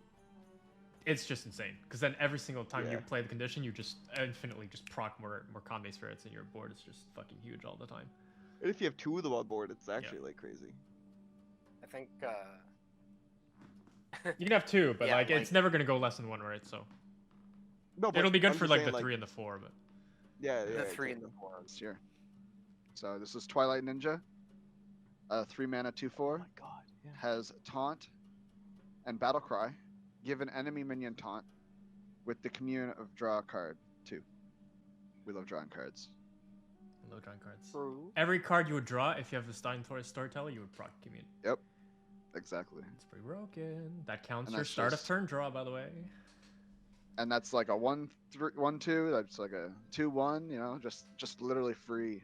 it's just insane. Because then every single time you Yeah. play the condition, you just infinitely just proc more convey spirits, and your board is just fucking huge all the time. And if you have 2 of them on board, it's actually like crazy. I think, You can have 2, but Yeah, like it's like- never gonna go less than 1, right? So No, but it'll be good I'm for just like saying, the 3 and the 4, but Yeah, the yeah. 3 and the exactly. 4. This year. So this is Twilight Ninja. 3 mana, 2/4. Oh my god. Yeah. Has taunt and battle cry. Give an enemy minion taunt with the commune of draw a card 2. We love drawing cards. low drawing cards. True. Every card you would draw, if you have the Storyteller, you would proc commune. Exactly. It's pretty broken. That counts And your that's start of just- turn draw, by the way. And that's like a 1/2. That's like a 2/1. You know, just literally free.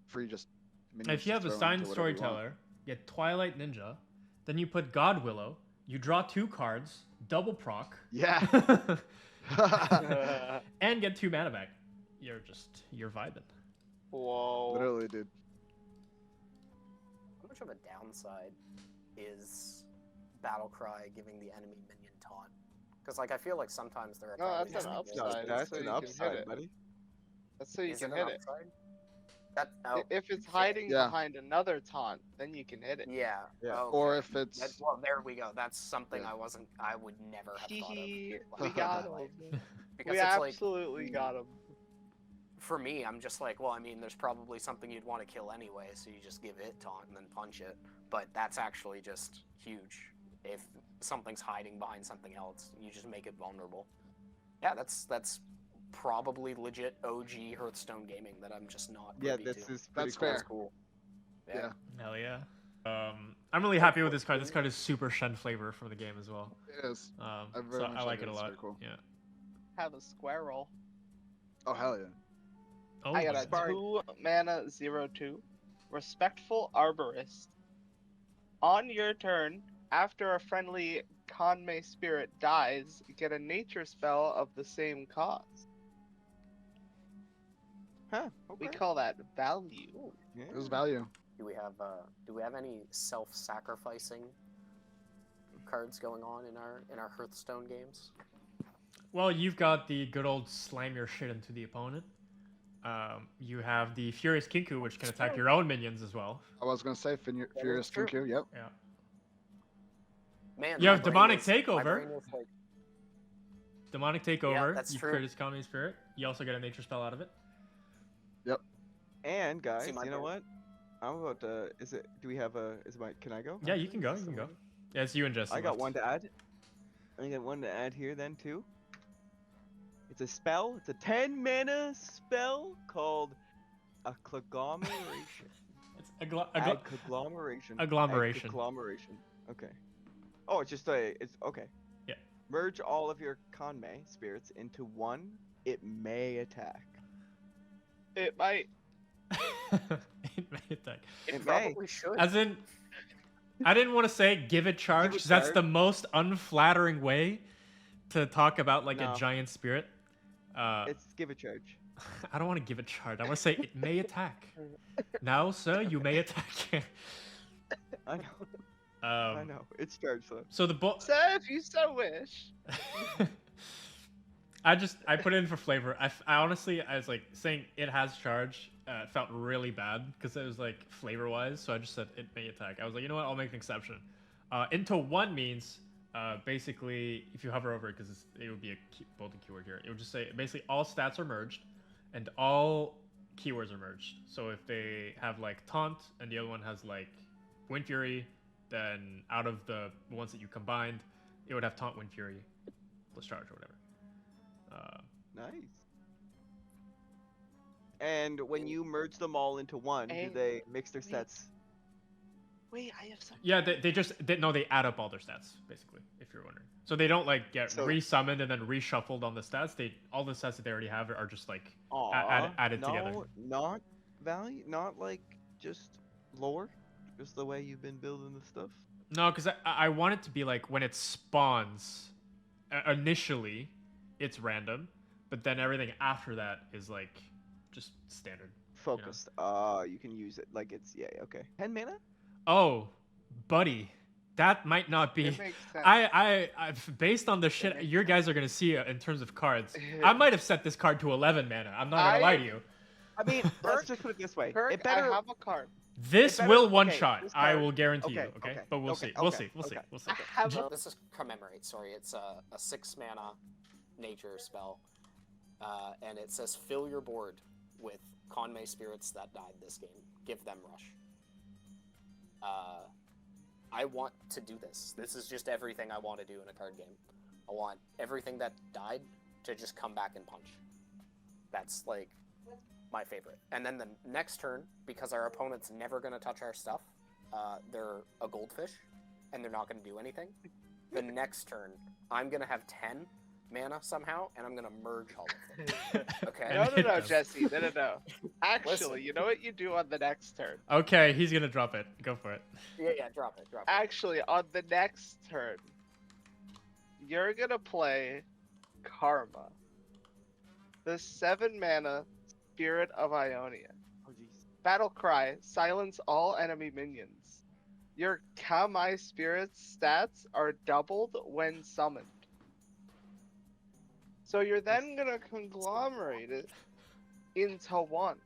Free just. minions If you to have a throw signed into whatever you want. Storyteller, you get Twilight Ninja, then you put God Willow, you draw 2 cards, double proc, Yeah. and get 2 mana back. You're vibing. Whoa. Literally, dude. How much of a downside is Battle Cry giving the enemy minion taunt? Because like I feel like sometimes there are. No, cards that's that an just No, upside. that's so an you can hit upside, it. buddy. That's so you Is can it hit an it. upside? That oh, If it's hiding Yeah. behind another taunt, then you can hit it. yeah. Yeah. Okay. Or if it's Well, there we go. That's something Yeah. I would never have thought of. Hee like, we got like, him. Because We it's like, absolutely got him. for me, I'm just like, well, I mean, there's probably something you'd want to kill anyway, so you just give it taunt and then punch it. But that's actually just huge. If something's hiding behind something else, you just make it vulnerable. Yeah, that's probably legit OG Hearthstone gaming that I'm just not Yeah, privy this to. is pretty That's cool. fair. That's cool. Yeah. Hell yeah. I'm really happy with this card. This card is super Shen flavor for the game as well. It is. I So very much I like like it it. a It's lot. very cool. Yeah. Have a squirrel. Oh hell yeah. Oh, I got my a God. 2 mana 0/2. Respectful Arborist. On your turn, after a friendly Conmay spirit dies, get a nature spell of the same cost. Huh. We Okay. call that value. Yeah. It was value. Do we have any self-sacrificing cards going on in our Hearthstone games? Well, you've got the good old slam your shit into the opponent. You have the Furious Kinku, which can attack your own minions as well. I was gonna say Furious true. Kinku. Yep. Yeah. Man, You my have brain Demonic is- my Takeover. brain is like- Demonic Takeover. that's you true. create his Kami Spirit. You also get a nature spell out of it. And guys, See, my you know brain- what? I'm about to. Is it? Do we have a? Is my? Can I go? Yeah, you can go. You can go. Yeah, it's you and Jesse. I got left. one to add. I got one to add here then too. It's a spell. It's a 10 mana spell called a conglomeration. It's a glo- Add conglomeration. Agglomeration. Add conglomeration. Okay. Oh, it's just a. It's okay. Yeah. Merge all of your Conmay spirits into one. It may attack. It might. It may attack. It It may. probably should. As in, I didn't want to say give it charge. Give it 'Cause that's charge. the most unflattering way to talk about like No. a giant spirit. It's give a charge. I don't want to give it charge. I want to say it may attack. Now, sir, you may attack. I know. I um, know. It's charge though. so the book. So if you so wish. I put it in for flavor. I honestly, I was like saying it has charge. It felt really bad because it was like flavor wise. So I just said it may attack. I was like, you know what? I'll make an exception. Into one means basically if you hover over it, because it would be a bolded keyword here. It would just say basically all stats are merged and all keywords are merged. So if they have like taunt and the other one has like Wind Fury, then out of the ones that you combined, it would have Taunt, Wind Fury, plus charge or whatever. Nice. And when you merge them all into one, do And- they mix their wait. sets? Wait, I have something. Yeah, they add up all their stats basically. If you're wondering, so they don't like get So- resummoned and then reshuffled on the stats. All the stats that they already have are just like Aw, added no, together. Not value, not like just lore, just the way you've been building the stuff. No, because I want it to be like when it spawns, initially, it's random, but then everything after that is like just standard. Focused. You can use it like it's okay. 10 mana? Oh, buddy, that might not be. It makes sense. I based on the shit makes you guys are gonna see in terms of cards, I might have set this card to 11 mana. I'm not gonna lie to you. I mean, let's just put it this way. Kirk, It better. I have a card. This better- will one okay, shot. this I card- will guarantee okay, you. Okay, okay, but we'll okay, see. We'll okay, see. We'll see. okay. We'll see. I have a This is commemorate. Sorry, it's a 6-mana nature spell, and it says fill your board with Conmay spirits that died this game. Give them rush. I want to do this. This is just everything I want to do in a card game. I want everything that died to just come back and punch. That's like my favorite. And then the next turn, because our opponent's never going to touch our stuff, they're a goldfish, and they're not going to do anything. The next turn, I'm going to have 10 mana somehow, and I'm going to merge all of them. Okay? No, Jesse. No. Actually, Listen. you know what you do on the next turn? Okay, he's gonna drop it. Go for it. Yeah, drop it. Actually, on the next turn, you're gonna play Karma, the 7-mana Spirit of Ionia. Oh, jeez. Battle Cry, silence all enemy minions. Your Kamai Spirit's stats are doubled when summoned. So you're then gonna conglomerate it into one,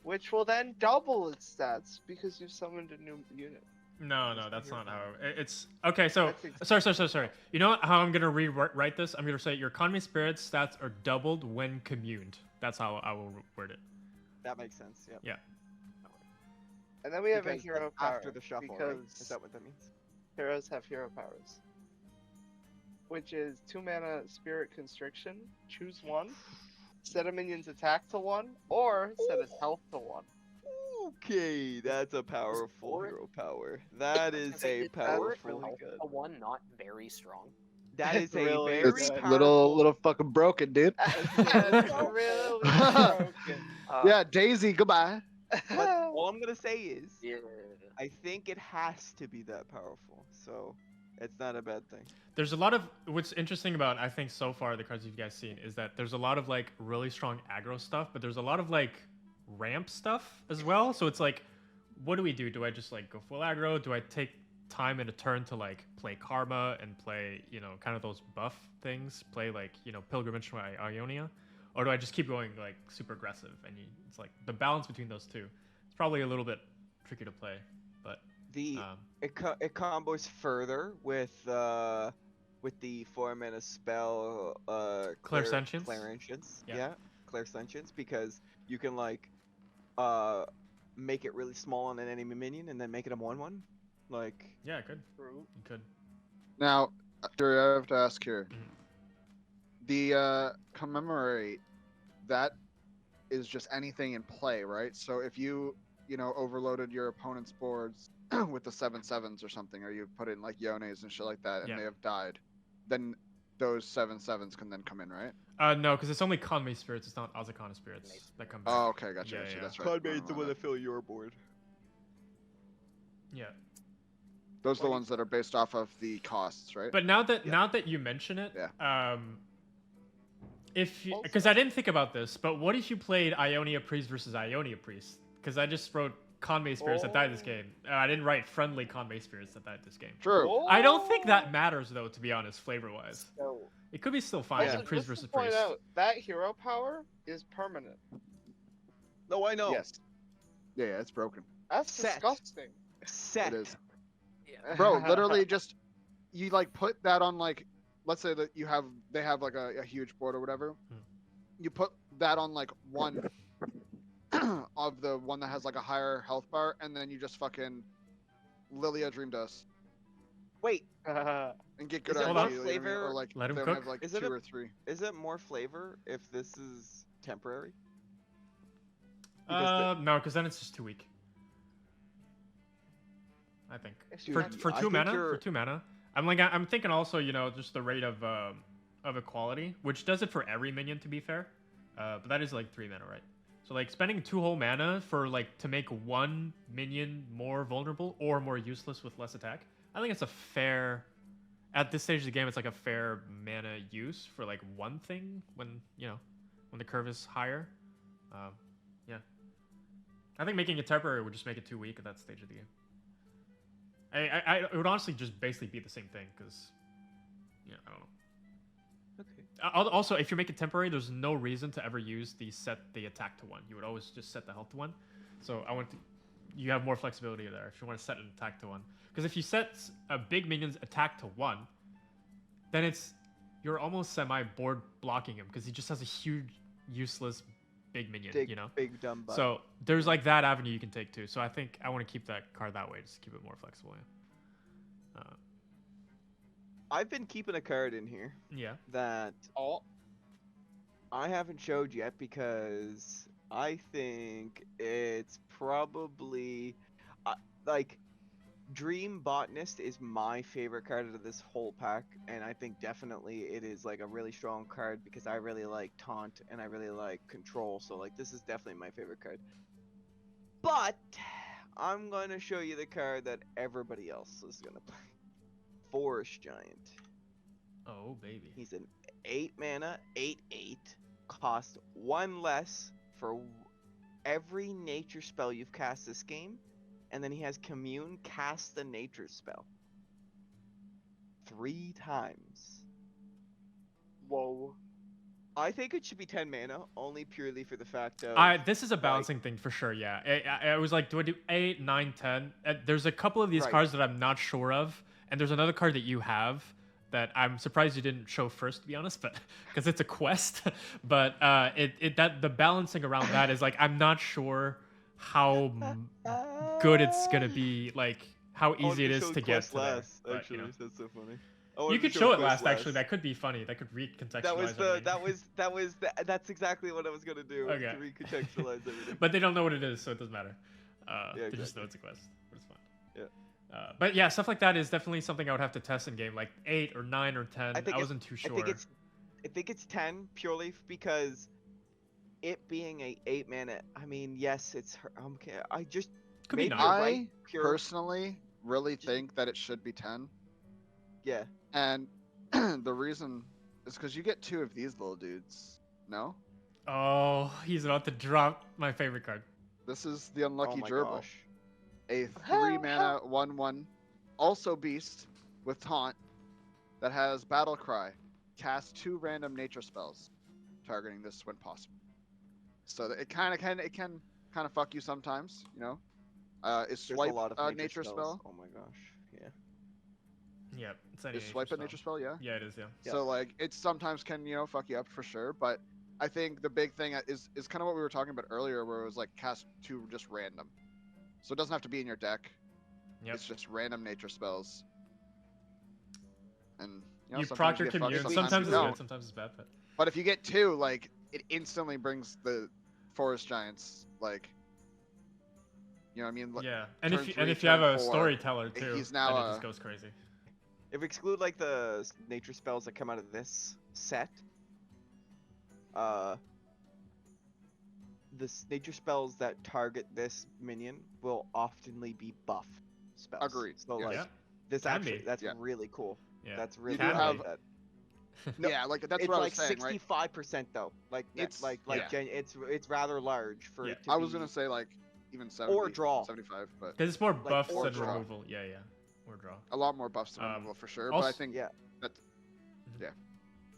which will then double its stats because you've summoned a new unit. No, that's not how it's. Okay, so That's sorry. You know how I'm gonna rewrite this? I'm gonna say your economy spirit stats are doubled when communed. That's how I will word it. That makes sense. Yep. Yeah. And then we have a Because hero power. after the shuffle, right? because Is that what that means? heroes have hero powers, which is 2-mana Spirit Constriction. Choose one. Set a minion's attack to 1, or set its health to 1. Okay, that's a powerful hero power. That is a powerful. really good. A 1 not very strong. That is a Really very It's powerful. little fucking broken, dude. That's really broken. Yeah, Daisy, goodbye. But all I'm gonna say is, Yeah. I think it has to be that powerful. So, it's not a bad thing. There's a lot of what's interesting about I think so far the cards you guys seen is that there's a lot of like really strong aggro stuff, but there's a lot of like ramp stuff as well. So it's like, what do we do? Do I just like go full aggro? Do I take time in a turn to like play Karma and play, you know, kind of those buff things, play like, you know, Pilgrimage to Ionia? Or do I just keep going like super aggressive? And it's like the balance between those two. It's probably a little bit tricky to play, but The it combos further with the 4-mana spell Clairsentience? Clairsentience. Yeah. Yeah, Clairsentience, because you can like make it really small on an enemy minion and then make it a 1/1. Like yeah, it could. True. You could. Now, Jerry, I have to ask here. Mhm. The commemorate, that is just anything in play, right? So if you overloaded your opponent's boards with the 7/7s or something, or you put in like Yones and shit like that, and Yeah. they have died, then those 7/7s can then come in, right? No, because it's only Conmay spirits. It's not Azakana spirits that come back. Oh, okay, gotcha. Yeah, gotcha, yeah. That's right. Conmade's the one that fill your board. Yeah. Those are the ones that are based off of the costs, right? But now that Yeah. you mention it, Yeah. if you, Also- because I didn't think about this, but what if you played Ionia Priest versus Ionia Priest? Because I just wrote Conmay spirits that died this game. I didn't write friendly Conmay spirits that died this game. True. I don't think that matters though, to be honest, flavor wise. So, It could be still fine Yeah. in Priest Just versus to point Priest. out, that hero power is permanent. No, I know. Yes. Yeah, it's broken. That's Set. disgusting. Set. It is. yeah. Bro, literally just you like put that on like, let's say that they have like a huge board or whatever. Hmm. You put that on like one of the one that has like a higher health bar, and then you just fucking Lilia Dream Dust Wait, and get good Is it energy. more you know what I mean? flavor- Or like Let him they cook? have like Is it 2 a- or 3. is it more flavor if this is temporary? Because No, because then it's just too weak. I think Dude, for I 2 think mana. you're- For 2 mana, I'm thinking also just the rate of equality, which does it for every minion to be fair. But that is like 3 mana, right? So like spending 2 whole mana for like to make 1 minion more vulnerable or more useless with less attack. I think it's a fair. At this stage of the game, it's like a fair mana use for like one thing when when the curve is higher. Yeah, I think making it temporary would just make it too weak at that stage of the game. It would honestly just basically be the same thing because, I don't know. Okay. Also, if you make it temporary, there's no reason to ever use set the attack to 1. You would always just set the health to 1. So you have more flexibility there if you want to set an attack to 1. Because if you set a big minion's attack to 1, then you're almost semi-board blocking him because he just has a huge, useless big minion, Big dumb butt. So there's like that avenue you can take too. So I think I want to keep that card that way, just to keep it more flexible. Yeah. I've been keeping a card in here Yeah. that I haven't showed yet because I think it's probably like Dream Botanist is my favorite card out of this whole pack, and I think definitely it is like a really strong card because I really like Taunt and I really like Control, so like this is definitely my favorite card. But I'm gonna show you the card that everybody else is gonna play. Forest Giant. Oh baby. He's an 8 mana, 8/8, cost 1 less for every nature spell you've cast this game. And then he has Commune, cast the nature spell 3 times. Whoa. I think it should be 10 mana, only purely for the fact of... This is a balancing thing for sure, yeah. I was like, do I do 8, 9, 10? There's a couple of these Right. cards that I'm not sure of, and there's another card that you have that I'm surprised you didn't show first, to be honest, but because it's a quest. But the balancing around that is like, I'm not sure how good it's gonna be, like how easy it is to get to there. last, But, actually, that's so funny. you could show it last, actually. That could be funny. That could recontextualize everything. That's exactly what I was gonna do. Okay. To recontextualize everything. But they don't know what it is, so it doesn't matter. Yeah, They just exactly. know it's a quest. But it's fine. Yeah. But yeah, stuff like that is definitely something I would have to test in game, like 8 or 9 or 10. I wasn't too sure. I think it's 10 purely because it being a 8 mana. I mean, yes, it's okay. I just Could be maybe 9. you're I right, pure. personally really think that it should be 10. Yeah. And the reason is because you get 2 of these little dudes. No? Oh, he's about to drop my favorite card. This is the Unlucky Oh my Gerbil. gosh. A 3 mana 1/1, also beast with taunt that has Battle Cry. Cast 2 random nature spells, targeting this when possible. So that it can fuck you sometimes, Is There's swipe a lot of nature spells. spell? Oh my gosh. Yeah. Yeah, it's any Is swipe a nature spell? Yeah. Yeah, it is. Yeah. Yeah. So like it sometimes can fuck you up for sure, but I think the big thing is kind of what we were talking about earlier, where it was like cast 2 just random. So it doesn't have to be in your deck. Yep. It's just random nature spells. And You sometimes proc your get fucked, commune. sometimes Sometimes you it's don't. good, sometimes it's bad. But But if you get 2, like it instantly brings the forest giants like. You know what I mean? Like, yeah, and turn if 3, you have turn a 4, storyteller too, he's now then it just goes crazy. If we exclude like the nature spells that come out of this set, the nature spells that target this minion will oftenly be buff spells. Agreed. So Yes. like Yeah. this Can actually, be. that's Yeah. really cool. Yeah. That's really do cool. have- that. No, yeah, like that's it's what I like was saying, right? 65% though. Like It's- it's rather large for Yeah, it to I was be- gonna say like even 70, Or draw. 75, but Because it's more buffs or than draw. removal. Yeah, yeah, or draw. a lot more buffs than Um, removal for sure. But I also- think Yeah.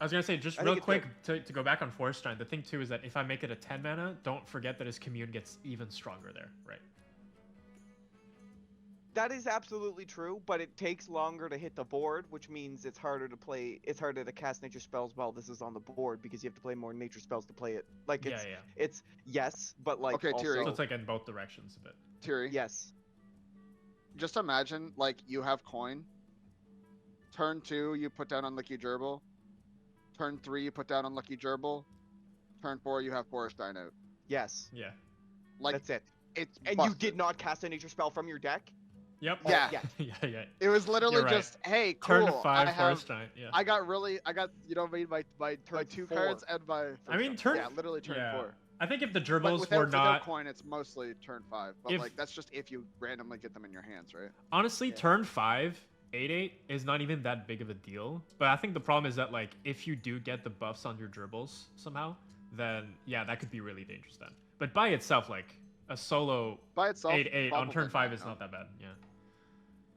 I was gonna say just I real think it's quick to go back on Forest Giant. The thing too is that if I make it a 10 mana, don't forget that his commune gets even stronger there, right? That is absolutely true, but it takes longer to hit the board, which means it's harder to play. It's harder to cast nature spells while this is on the board because you have to play more nature spells to play it. Like Yeah, it's yes, but like Okay, also Tiri. So it's like in both directions a bit. Tiri, yes. just imagine like you have coin. Turn 2, you put down Unlucky Gerbil. Turn 3, you put down Unlucky Gerbil. Turn 4, you have Forest Dine out. Yes. Yeah. Like That's it. it's And busted. you did not cast a nature spell from your deck? Yep. Yeah. Yeah. yeah. It was literally You're right. just, hey, cool. Turn 5 I have, Forest Giant. Yeah. I got you know what I mean, my Turn 2 4. cards and my. I mean, turn. Yeah, literally turn yeah. 4. I think if the But gerbils without, were without not coin, it's mostly turn 5. But If- like that's just if you randomly get them in your hands, right? honestly, Yeah. turn 5, 8/8 is not even that big of a deal. But I think the problem is that like if you do get the buffs on your gerbils somehow, then yeah, that could be really dangerous then. But by itself, like a solo By itself, 8/8 on turn probably 5 is no. not that bad. Yeah.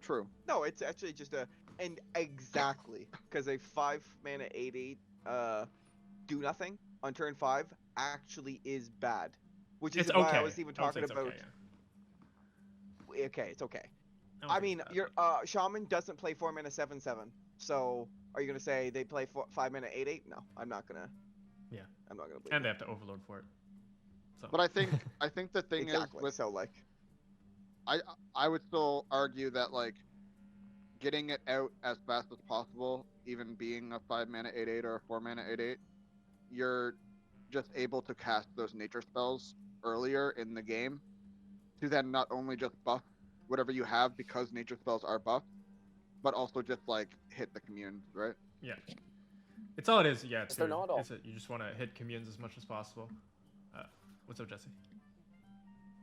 True. No, it's actually just and exactly because a 5 mana 8/8 do nothing on turn 5 actually is bad, which is It's why okay. I was even I would say talking it's about. okay, Okay, it's okay. don't I think mean, it's bad. your shaman doesn't play 4 mana 7/7. So are you gonna say they play 5 mana 8/8? No, I'm not gonna. Yeah. I'm not gonna believe. And they it. have to overload for it. So. But I think the thing Exactly. is with So like, I would still argue that like getting it out as fast as possible, even being a 5 mana 8/8 or a 4 mana 8/8, you're just able to cast those nature spells earlier in the game to then not only just buff whatever you have because nature spells are buffed, but also just like hit the commune, right? Yeah. It's all it is. Yeah. Is there not all- You just want to hit communes as much as possible. What's up, Jesse?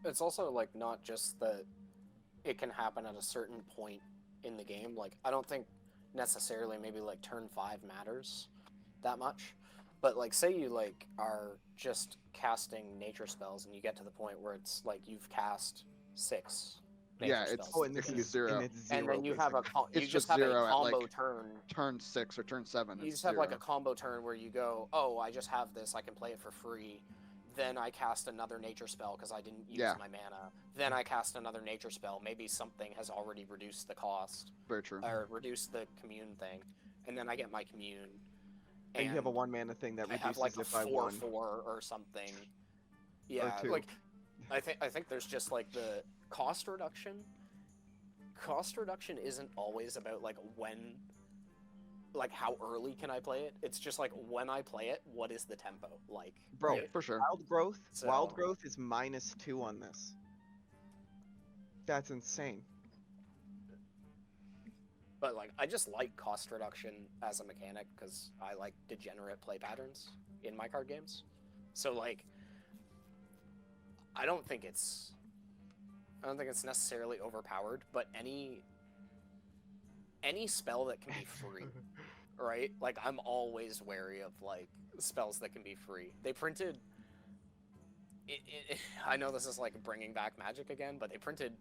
It's also like not just that it can happen at a certain point in the game. Like I don't think necessarily maybe like turn 5 matters that much. But like say you like are just casting nature spells and you get to the point where it's like you've cast 6 nature Yeah, it's- spells. and this It can be is 0. and it's 0. And then you have a basically. you It's just just have a 0 at, combo like, turn. Turn 6 or turn 7. You it's just have like a 0. combo turn where you go, oh, I just have this, I can play it for free. Then I cast another nature spell because I didn't use Yeah. my mana. Then I cast another nature spell. Maybe something has already reduced the cost Very true. or reduced the commune thing, and then I get my commune. And you have a 1 mana thing that I have reduces like a it by 1. 4/4 or something. Yeah, 2. like I think there's just like the cost reduction. Cost reduction isn't always about like when, like how early can I play it. It's just like when I play it, what is the tempo like? Bro, right? For sure. Wild So- growth is -2 on this. That's insane. But like, I just like cost reduction as a mechanic because I like degenerate play patterns in my card games. So like, I don't think it's necessarily overpowered, but any spell that can be free, right? Like I'm always wary of like spells that can be free. They printed. I know this is like bringing back Magic again, but they printed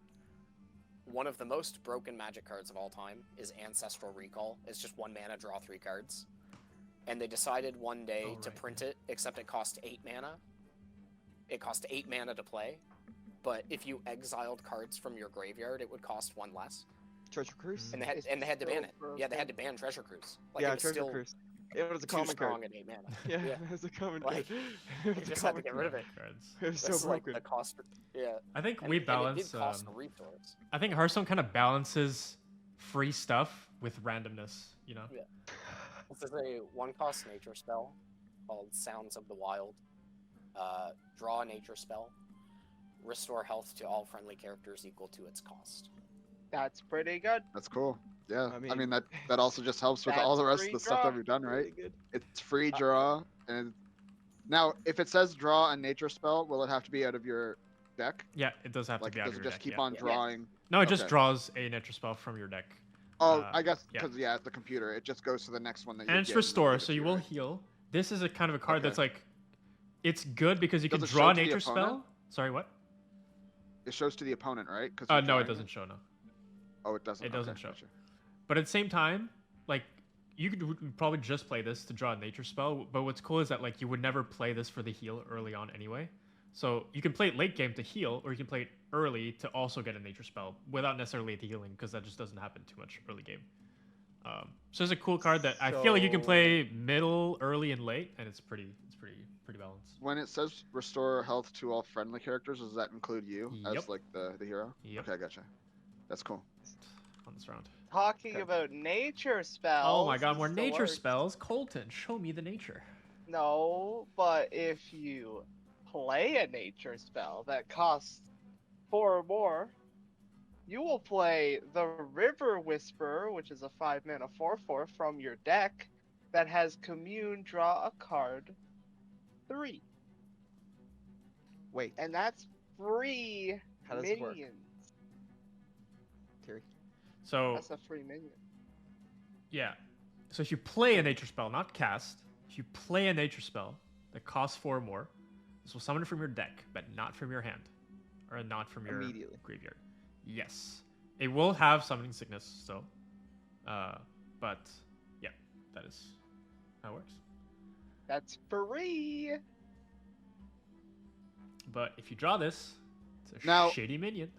one of the most broken Magic cards of all time is Ancestral Recall. It's just 1 mana, draw 3 cards. And they decided one day Oh, to right, print it, except it cost 8 mana. It cost 8 mana to play, but if you exiled cards from your graveyard, it would cost 1 less. Treasure Cruise? And they had to so ban it. Yeah, they had to broken. ban Treasure Cruise. Like yeah, it was Treasure still Cruise. It was a too common strong card. at 8 mana. Yeah, Yeah. it was a common Like, card. They It was a just had to common get rid of card. it. Cards. It was That's so like broken. the cost. Yeah. I think And we it did balance. cost the resource. I think Hearthstone kind of balances free stuff with randomness. You know. This is a 1-cost nature spell called Sounds of the Wild. Draw a nature spell. Restore health to all friendly characters equal to its cost. That's pretty good. That's cool. Yeah. I I mean, mean, that also just helps with all the rest of free the stuff draw. that we've done, right? Really good. It's free draw, and now if it says draw a nature spell, will it have to be out of your deck? Yeah, it does have Like, to be out does of it your just deck, keep yeah. on Yeah. drawing? No, it just Okay. draws a nature spell from your deck. Oh, I guess yeah. because it's the computer. It just goes to the next one that you And it's get restore, give it so to you will right? heal. This is a kind of a card Okay. that's like, it's good because you Does can it draw show a to the nature opponent? spell. Sorry, what? It shows to the opponent, right? 'Cause No, you're it drawing doesn't show. No. Oh, it doesn't. It doesn't Okay, show. gotcha. But at the same time, like, you could probably just play this to draw a nature spell. But what's cool is that like you would never play this for the heal early on anyway. So you can play it late game to heal, or you can play it early to also get a nature spell without necessarily the healing, because that just doesn't happen too much early game. So it's a cool card that I feel like you can play middle, early, and late, and it's pretty balanced. When it says restore health to all friendly characters, does that include you Yep. as like the hero? Yep. Okay, gotcha. That's cool. On this round. Talking Okay. about nature spells. Oh my god, is more the nature worst. spells. Colton, show me the nature. No, but if you play a nature spell that costs 4 or more, you will play the River Whisperer, which is a 5 mana 4/4 from your deck that has Commune, draw a card 3. Wait, And that's free How does it work? minions. Terry. So That's a free minion. yeah. So if you play a nature spell, not cast, if you play a nature spell that costs 4 or more, this will summon it from your deck, but not from your hand. Or not from your Immediately. graveyard. Yes. It will have summoning sickness, so. But yeah, that is how it works. That's free. But if you draw this, it's a Now- shady minion.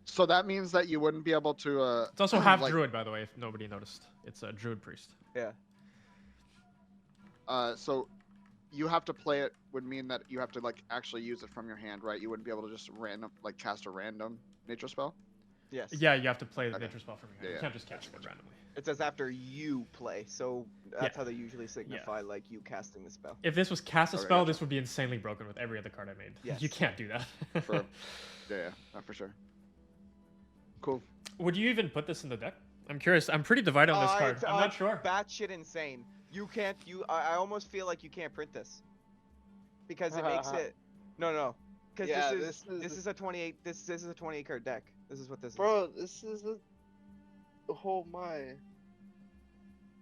So that means that you wouldn't be able to. It's also half like, druid, by the way, if nobody noticed. It's a druid priest. Yeah. So you have to play it would mean that you have to like actually use it from your hand, right? You wouldn't be able to just cast a random nature spell. Yes. Yeah, you have to play the Okay. nature spell from your hand. Yeah, You yeah. can't just cast it randomly. It says after you play, so that's Yeah. how they usually signify like you casting the spell. If this was cast a Okay, spell, gotcha. this would be insanely broken with every other card I made. Yes. You can't do that. For yeah, for sure. Cool. Would you even put this in the deck? I'm curious. I'm pretty divided on this card. It's, I'm not sure. Batshit insane. You can't. I almost feel like you can't print this because it makes it. No. Because Yeah, this this is- is a 28. This is a 28 card deck. This is what this is. Bro, this is a... Oh my.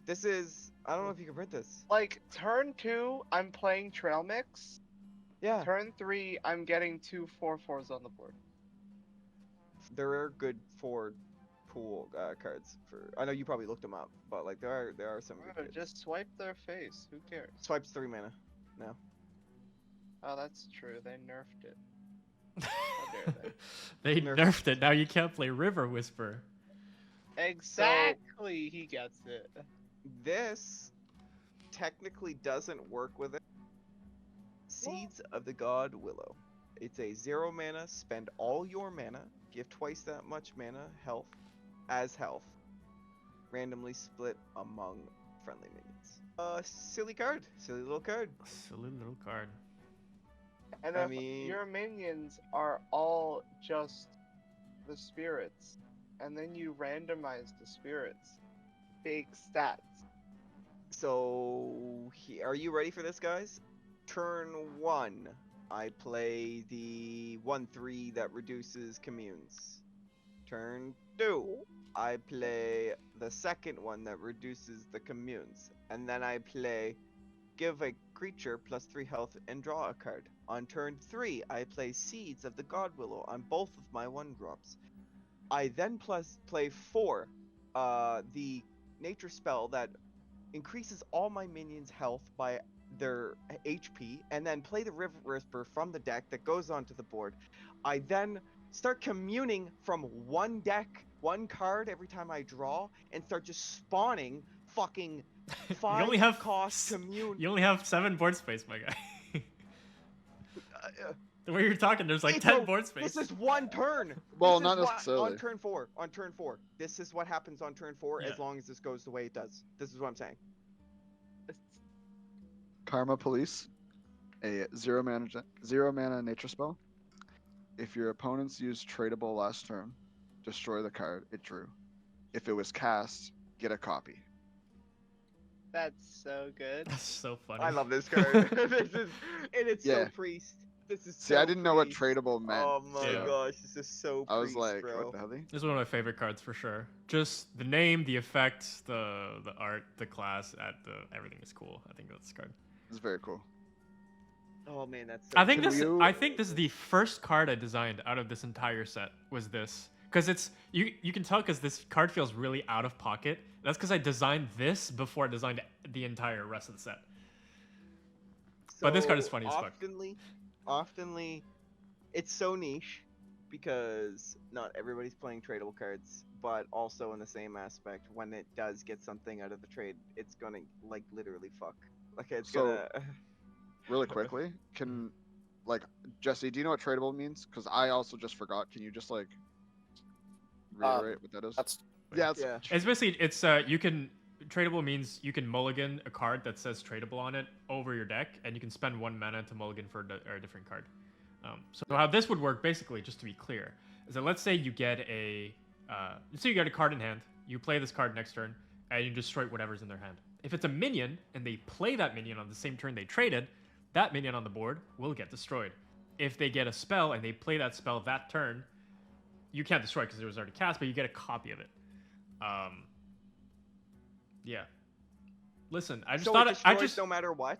This is. I don't know if you can print this. Like, turn 2, I'm playing Trail Mix. Yeah. Turn 3, I'm getting 2 4/4s on the board. There are good forward pool cards for. I know you probably looked them up, but like there are some good. Bro, Kids. just swipe their face. Who cares? Swipes 3 mana. now. Oh, that's true. They nerfed it. How dare They Nerf. nerfed it. Now you can't play River Whisper. Exactly. He gets it. This technically doesn't work with it. Seeds of the God Willow. It's a 0 mana, spend all your mana, give twice that much mana, health, as health. Randomly split among friendly minions. Silly card. Silly little card. Silly little card. And I if mean- your minions are all just the spirits, and then you randomize the spirits, big stats. So, are you ready for this, guys? Turn 1, I play the 1/3 that reduces communes. Turn 2, I play the second one that reduces the communes. And then I play give a creature +3 health and draw a card. On turn 3, I play Seeds of the God Willow on both of my 1-drops. I then play 4, the nature spell that increases all my minions' health by their HP, and then play the River Whisper from the deck that goes onto the board. I then start communing from one deck, one card every time I draw, and start just spawning fucking 5 only have cost commune. You only have 7 board space, my guy. The way you're talking, there's like Hey, 10 bro, board space. This is one turn. Well, This not is what- necessarily. On turn 4. On turn 4. This is what happens on turn 4 Yeah. as long as this goes the way it does. This is what I'm saying. Karma Police, a 0 mana nature spell. If your opponents use tradable last turn, destroy the card it drew. If it was cast, get a copy. That's so good. That's so funny. I love this card. This is, and it's so Yeah. priest. This is See, so I didn't know what priest. tradable meant. Oh my Yeah. gosh, this is so priest, I was like, bro. what the hell? This is one of my favorite cards for sure. Just the name, the effect, the art, the class, everything is cool. I think that's this card. It's very cool. Oh man, that's so I think cool. this. you- I think this is the first card I designed out of this entire set. Was this? Because it's you can tell because this card feels really out of pocket. That's because I designed this before I designed the entire rest of the set. But this card is So, funny as fuck. Oftenly, it's so niche because not everybody's playing tradable cards, but also in the same aspect, when it does get something out of the trade, it's gonna like literally fuck. Like it's So- gonna. Really quickly, can like Jesse, do you know what tradable means? Because I also just forgot. Can you just like reiterate what that is? That's Yeah, it's, Yeah. It's basically you can tradable means you can mulligan a card that says tradable on it over your deck, and you can spend 1 mana to mulligan for a different card. So how this would work, basically, just to be clear, is that let's say you get a card in hand, you play this card next turn, and you destroy whatever's in their hand. If it's a minion and they play that minion on the same turn they traded, that minion on the board will get destroyed. If they get a spell and they play that spell that turn, you can't destroy it because it was already cast, but you get a copy of it. Yeah. Listen, I just So thought it I destroys just no matter what.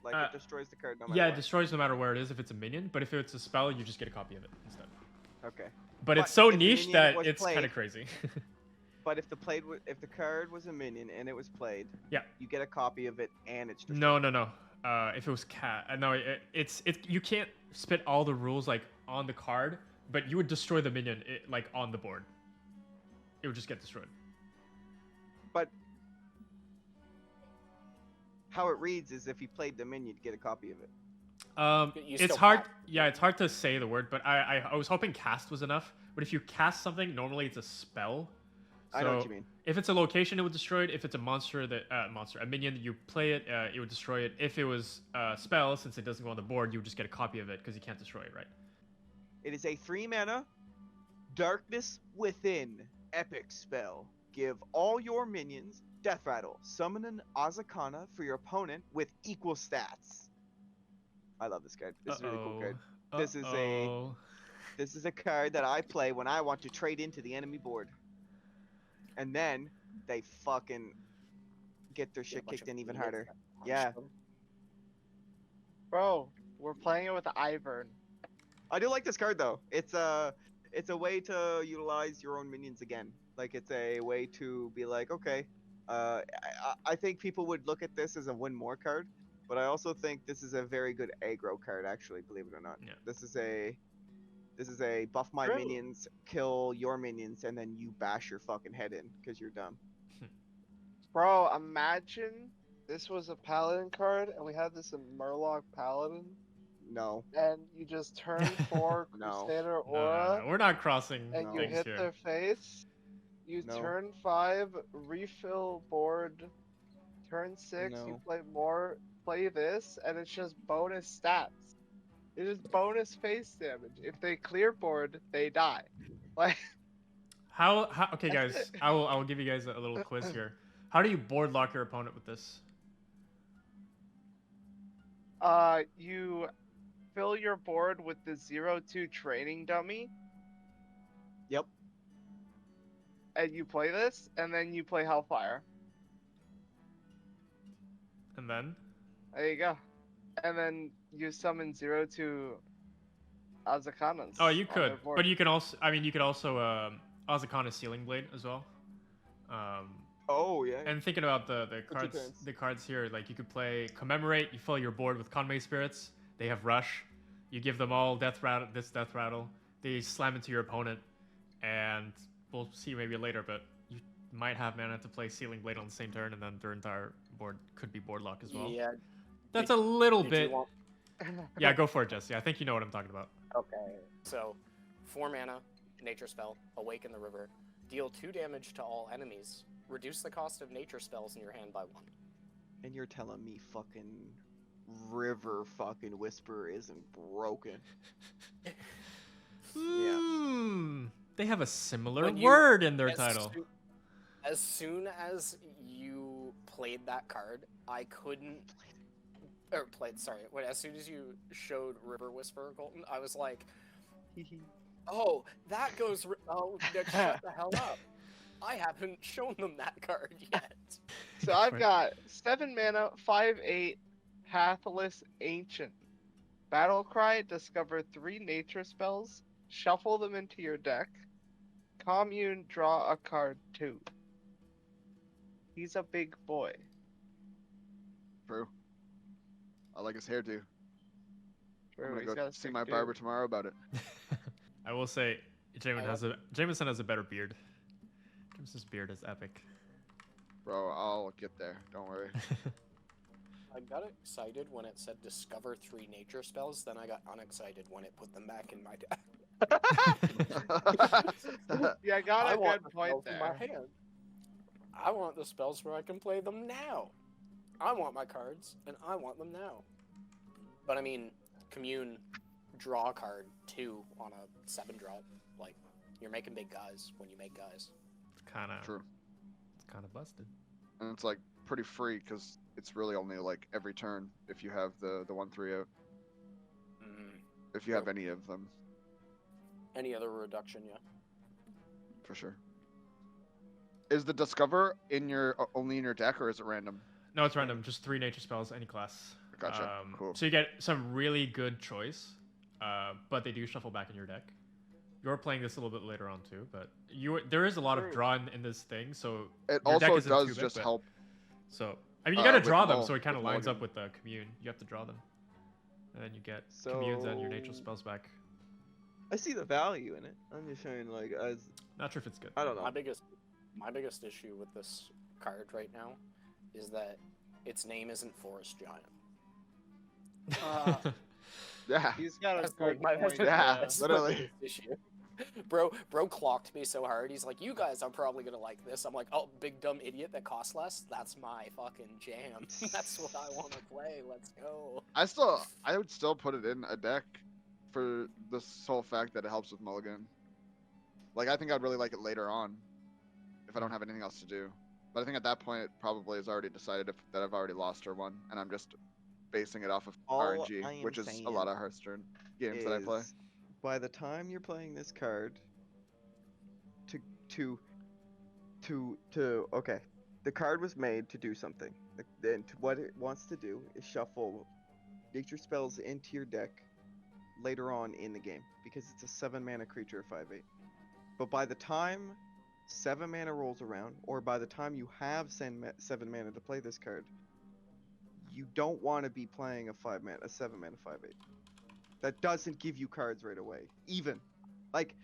Like Uh, it destroys the card no matter yeah, it what. destroys no matter where it is if it's a minion, but if it's a spell, you just get a copy of it instead. Okay. But it's But so if the niche minion that was it's kind played- of crazy. But if if the card was a minion and it was played, Yeah. you get a copy of it and it's destroyed. No. If it was cat, no, it's you can't spit all the rules like on the card, but you would destroy the minion like on the board. It would just get destroyed. But how it reads is if you played the minion, you'd get a copy of it. You It's still hard. cast. Yeah, it's hard to say the word, but I was hoping cast was enough. But if you cast something, normally it's a spell. I know what So you mean. if it's a location, it would destroy it. If it's a monster a minion, you play it, it would destroy it. If it was a spell, since it doesn't go on the board, you would just get a copy of it because you can't destroy it, right? It is a 3-mana Darkness Within epic spell. Give all your minions Death Rattle. Summon an Azakana for your opponent with equal stats. I love this card. This is a really cool card. This is a- Uh-oh. This is a card that I play when I want to trade into the enemy board. And then they fucking get their shit kicked in even harder. Yeah. Bro, we're playing it with Ivern. I do like this card though. It's a way to utilize your own minions again. Like it's a way to be like, okay, I think people would look at this as a win more card, but I also think this is a very good aggro card. Actually, believe it or not, Yeah. this is a buff my True. minions, kill your minions, and then you bash your fucking head in because you're dumb. Bro, imagine this was a paladin card and we had this in Murloc Paladin No, and you just turn 4 No. Crusader No, Aura we're not crossing and you things hit here. their face. You No. turn 5, refill board. Turn 6, you No. play this, and it's just bonus stats. It is bonus face damage. If they clear board, they die. Like, How okay, That's guys, it. I will give you guys a little quiz here. How do you board lock your opponent with this? you fill your board with the 0-2 training dummy, Yep. and you play this, and then you play Hellfire. And then There you go. And then you summon 0-2 Azakanas. oh, you on their could, board. but you can also you could also Azakana Sealing Blade as well. Oh yeah. And thinking about the For 2 cards, turns. the cards here, like you could play Commemorate. You fill your board with Conmay Spirits. They have Rush. You give them all Death Rattle. They slam into your opponent, and we'll see maybe later. But you might have mana to play Sealing Blade on the same turn, and then their entire board could be board lock as well. Yeah. That's a little Did bit. you want? Yeah, go for it, Jesse. I think you know what I'm talking about. Okay. So, 4 mana, nature spell, awaken the river. Deal 2 damage to all enemies. Reduce the cost of nature spells in your hand by 1. And you're telling me fucking River fucking Whisper isn't broken? They have a similar When you- word in their as title. As soon as you played that card, I couldn't. Or played, sorry. As soon as you showed River Whisper, Colton, I was like, oh, that goes. Oh, shut the hell up. I haven't shown them that card yet. So I've Right. got 7 mana, 5/8, Pathless Ancient. Battle Cry, discover 3 nature spells, shuffle them into your deck. Commune, draw a card 2. He's a big boy. True. I like his hairdo. True, I'm gonna he's go got a see sick my dude. barber tomorrow about it. I will say, Jameson has a better beard. Jameson's beard is epic. Bro, I'll get there. Don't worry. I got excited when it said discover 3 nature spells, then I got unexcited when it put them back in my deck. Yeah, got a want good the point spells in my there. hand. I want the spells where I can play them now. I want my cards, and I want them now. But I mean, commune, draw a card 2 on a 7 drop. Like, you're making big guys when you make guys. It's kind of True. It's kind of busted. And it's like pretty free because it's really only like every turn if you have the 1/3 out. If you have any of them, Any other reduction, yeah. for sure. Is the discover in your only in your deck or is it random? No, it's random. Just 3 nature spells, any class. Gotcha. Cool. So you get some really good choice, but they do shuffle back in your deck. You're playing this a little bit later on too, but there is a lot of draw in this thing, so It your deck also isn't does too big, just but- help. So I mean, you gotta with draw them, Mull- so it kind of with lines up Mulligan. with the commune. You have to draw them, and then you get communes and your nature So- spells back. I see the value in it. I'm just saying, like, as Not sure if it's good. I don't know. My biggest issue with this card right now is that its name isn't Forest Giant. Yeah. He's got a That's good my point. Yeah, that's literally. my biggest issue. Bro clocked me so hard. He's like, "You guys are probably gonna like this." I'm like, "Oh, big dumb idiot that costs less. That's my fucking jam. That's what I want to play. Let's go." I would still put it in a deck for the sole fact that it helps with Mulligan. Like I think I'd really like it later on if I don't have anything else to do. But I think at that point it probably is already decided that I've already lost or won, and I'm just basing it off of All I RNG, am which is saying a lot of Hearthstone games that I play. is, by the time you're playing this card, okay, the card was made to do something. Then what it wants to do is shuffle nature spells into your deck later on in the game because it's a 7 mana creature, 5/8. But by the time 7 mana rolls around, or by the time you have 7 mana to play this card, you don't want to be playing a 7 mana 5/8. That doesn't give you cards right away. Even, like,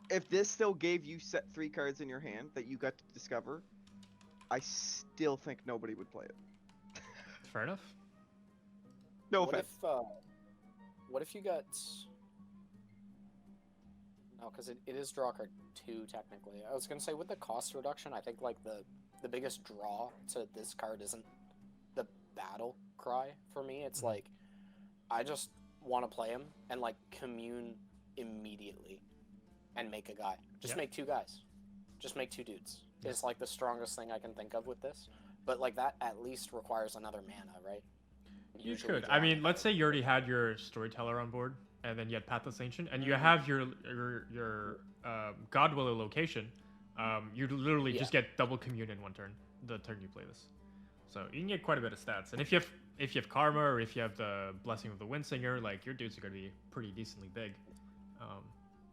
if this still gave you 3 cards in your hand that you got to discover, I still think nobody would play it. Fair enough. No What offense. what if you got? No, because it is draw card 2 technically. I was gonna say with the cost reduction, I think like the biggest draw to this card isn't the battle cry for me. It's like I just want to play him and like commune immediately and make a guy. Just Yeah. make 2 guys. Just make 2 dudes. It's like the strongest thing I can think of with this. But like that at least requires another mana, right? You Usually could. I mean, drawing let's say you already had your storyteller on board, and then you had Pathless Ancient, and you have your Godwiller location. You literally just get double commune in one turn. The turn you play this, so you can get quite a bit of stats. And if you have Karma or if you have the Blessing of the Windsinger, like your dudes are gonna be pretty decently big.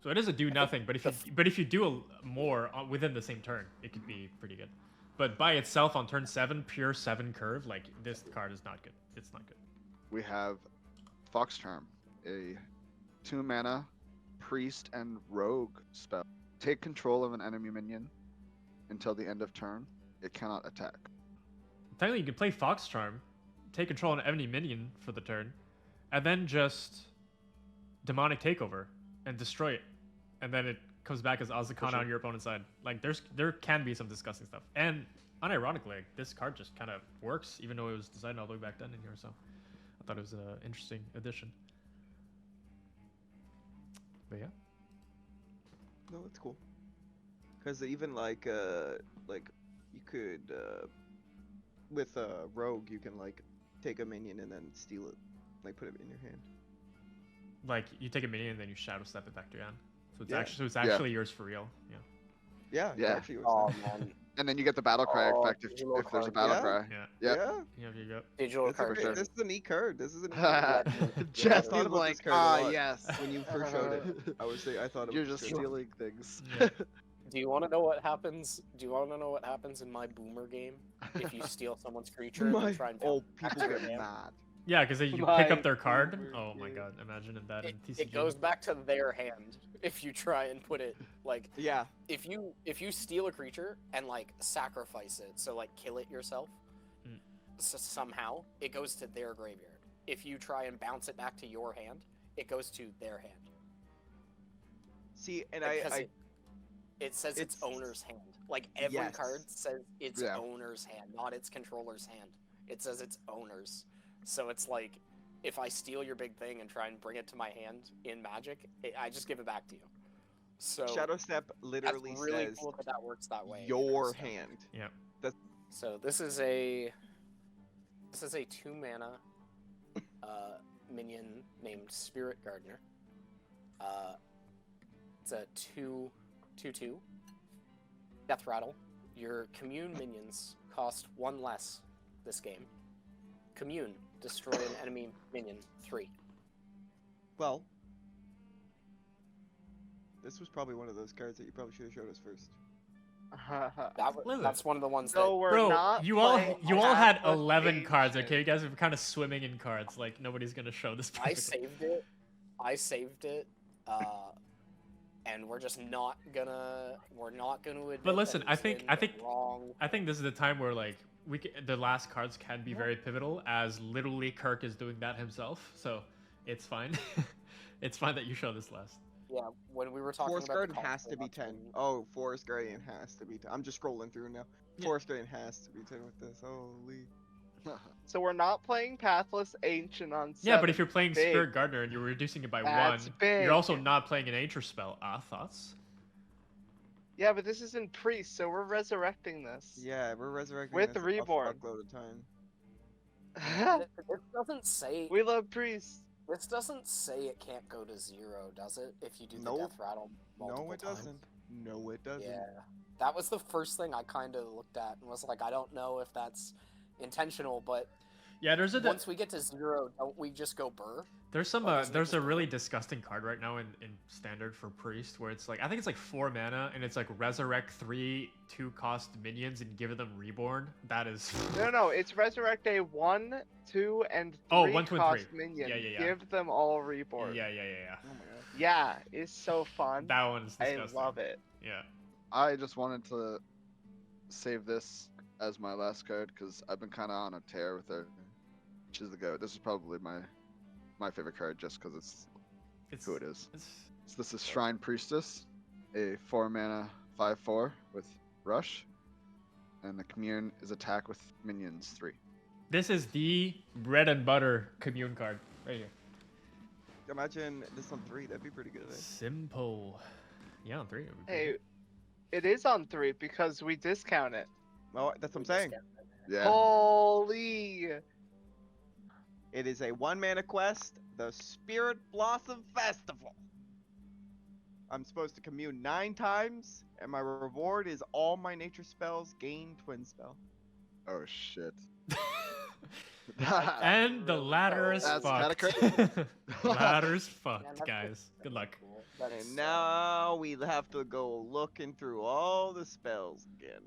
So it is a do nothing, but if you do more within the same turn, it could be pretty good. But by itself on turn 7, pure 7 curve, like this card is not good. It's not good. We have Fox Charm, a 2 mana priest and rogue spell. Take control of an enemy minion until the end of turn. It cannot attack. Technically, you can play Fox Charm, take control of an enemy minion for the turn, and then just Demonic Takeover and destroy it. And then it comes back as Azakana on your opponent's side. Like, there can be some disgusting stuff. And unironically, like, this card just kind of works, even though it was designed all the way back then in here. So I thought it was an interesting addition. But yeah. No, it's cool. Because even like you could with rogue, you can like take a minion and then steal it, like put it in your hand. Like, you take a minion and then you Shadow Step it back to your hand. So it's Yeah. actually yours for real. Yeah. Yeah, it Yeah. actually was Oh nice. man, And then you get the battle cry Oh, effect if digital there's a card, battle yeah. cry. Yeah. Yep. Yeah, Yeah, there you go. digital that's a card. great, sure. this is a neat card. This is a neat card. Jeff thought is about like, this card a lot. yes. When you first showed it, I thought it You're was just good. stealing things. Yeah. Do you want to know what happens? Do you want to know what happens in my boomer game if you steal someone's creature and then try and Oh, bounce it back people to your get hand? mad. Yeah, because you My pick up their card. boomer Oh my game. god, imagine if that in TCG. It goes back to their hand if you try and put it like Yeah. if you steal a creature and like sacrifice it, so like kill it yourself, Mm. somehow it goes to their graveyard. If you try and bounce it back to your hand, it goes to their hand. See, and Because it says its it's- owner's hand. Like every Yes. card says its Yeah. owner's hand, not its controller's hand. It says its owner's. So it's like, if I steal your big thing and try and bring it to my hand in Magic, I just give it back to you. So Shadow Step that's literally really says cool that works that way. in your Hearthstone. hand. Yeah. So this is a 2-mana minion named Spirit Gardener. It's a 2/2 Death Rattle. Your commune minions cost 1 less this game. Commune, destroy an enemy minion 3. Well, this was probably one of those cards that you probably should have showed us first. Listen. That's one of the ones So that. we're Bro, not you all had Pathless 11 cards. Ancient. Okay, you guys are kind of swimming in cards. Like nobody's gonna show this. I perfectly. saved it, and we're just not gonna. We're not gonna admit. But listen, that I it's think- in I the think- wrong. I think this is the time where like the last cards can be very pivotal, as literally Kirk is doing that himself. So it's fine. It's fine that you show this last. Yeah, when we were talking Forest about Guardian the has to be culture, 10. that's when- Oh, Forest Guardian has to be 10. I'm just scrolling through now. Yeah. Forest Guardian has to be 10 with this. Holy. So we're not playing Pathless Ancient on 7. Yeah, but if you're playing Big. Spirit Gardener and you're reducing it by That's 1, big. you're also not playing a nature spell. Thoughts? Yeah, but this isn't Priest, so we're resurrecting this. Yeah, we're resurrecting With this Reborn. a fuckload of time. This doesn't say. We love Priest. This doesn't say it can't go to 0, does it? If you do the Nope. death rattle multiple No, it times? doesn't. No, it doesn't. Yeah, that was the first thing I kind of looked at and was like, I don't know if that's intentional, but Yeah, there's a once we get to 0, don't we just go burr? there's some Like, isn't it there's a just really burn? disgusting card right now in standard for priest where it's like I think it's like 4 mana and it's like resurrect 3 2-cost minions and give them reborn. That is No, it's resurrect a 1, 2, and 3 Oh, 1, 2, and cost 3. minion. Yeah. Give them all reborn. yeah. Oh my god. Yeah, it's so fun. That one is I disgusting. love it. Yeah. I just wanted to save this as my last card because I've been kind of on a tear with her. She's the goat. This is probably my favorite card just because it's who it is. So this is Shrine Priestess, a 4-mana 5/4 with Rush, and the commune is attack with minions 3. This is the bread and butter commune card right here. Imagine this on 3. That'd be pretty good. Eh? Simple. Yeah, on 3. it would be Hey, good. it is on 3 because we discount it. Oh, that's what I'm saying. Yeah. Holy! It is a 1-mana quest, the Spirit Blossom Festival. I'm supposed to commune 9 times, and my reward is all my nature spells gain twin spell. Oh shit. And the ladder is That's kinda fucked. Ladder's Man, fucked, that's guys. Good luck. Cool. That's, And now we have to go looking through all the spells again.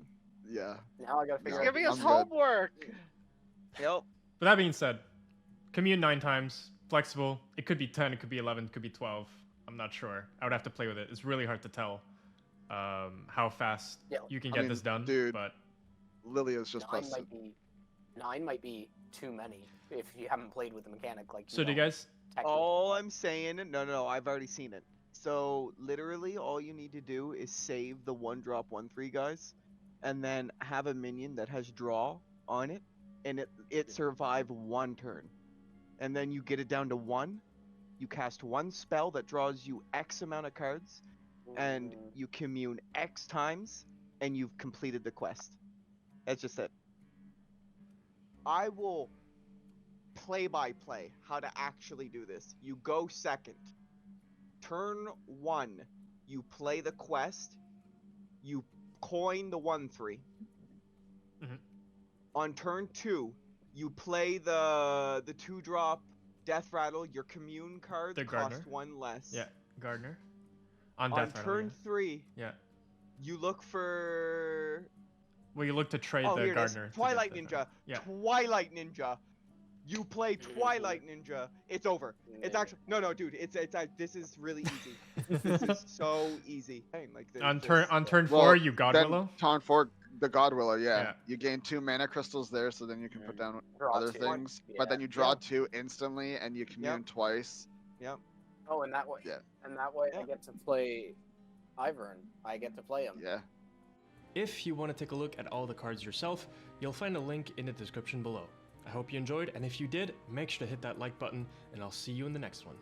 Yeah. now I gotta He's figure out. giving us I'm good. homework! Yep. But that being said, commune 9 times, flexible. It could be 10, it could be 11, it could be 12. I'm not sure. I would have to play with it. It's really hard to tell how fast Yeah, you can I get mean, this done. dude, But Lilia's just 9 busted. might be too many if you haven't played with the mechanic. Like, so do you don't guys? technically- All I'm saying, no, I've already seen it. So literally, all you need to do is save the 1-drop 1/3 guys, and then have a minion that has draw on it, and it survive 1 turn, and then you get it down to 1. You cast 1 spell that draws you X amount of cards, and you commune X times, and you've completed the quest. That's just it. I will play by play how to actually do this. You go second. Turn 1, you play the quest. You coin the 1/3. Mhm. On turn 2, you play the 2-drop Death Rattle. Your commune cards The cost Gardener. 1 less. Yeah, Gardner. On On Death Rattle, turn 3, yeah. You look for. Well, you look to trade Oh, the here it is. gardener. to get Twilight the Ninja. thing. Yeah. Twilight Ninja. You play Twilight Ninja. It's over. It's Yeah. actually no, dude. This is really easy. This is so easy. Like On there's turn Well, 4, you God then Willow. Turn 4, the God Willow, yeah. Yeah. You gain 2 mana crystals there, so then you can put down Draw other 2. things. Yeah. But then you draw Yeah. 2 instantly, and you commune twice. Yep. Oh, and that way. Yeah. And that way, I Yeah. get to play Ivern. I get to play him. Yeah. If you want to take a look at all the cards yourself, you'll find a link in the description below. I hope you enjoyed, and if you did, make sure to hit that like button, and I'll see you in the next one.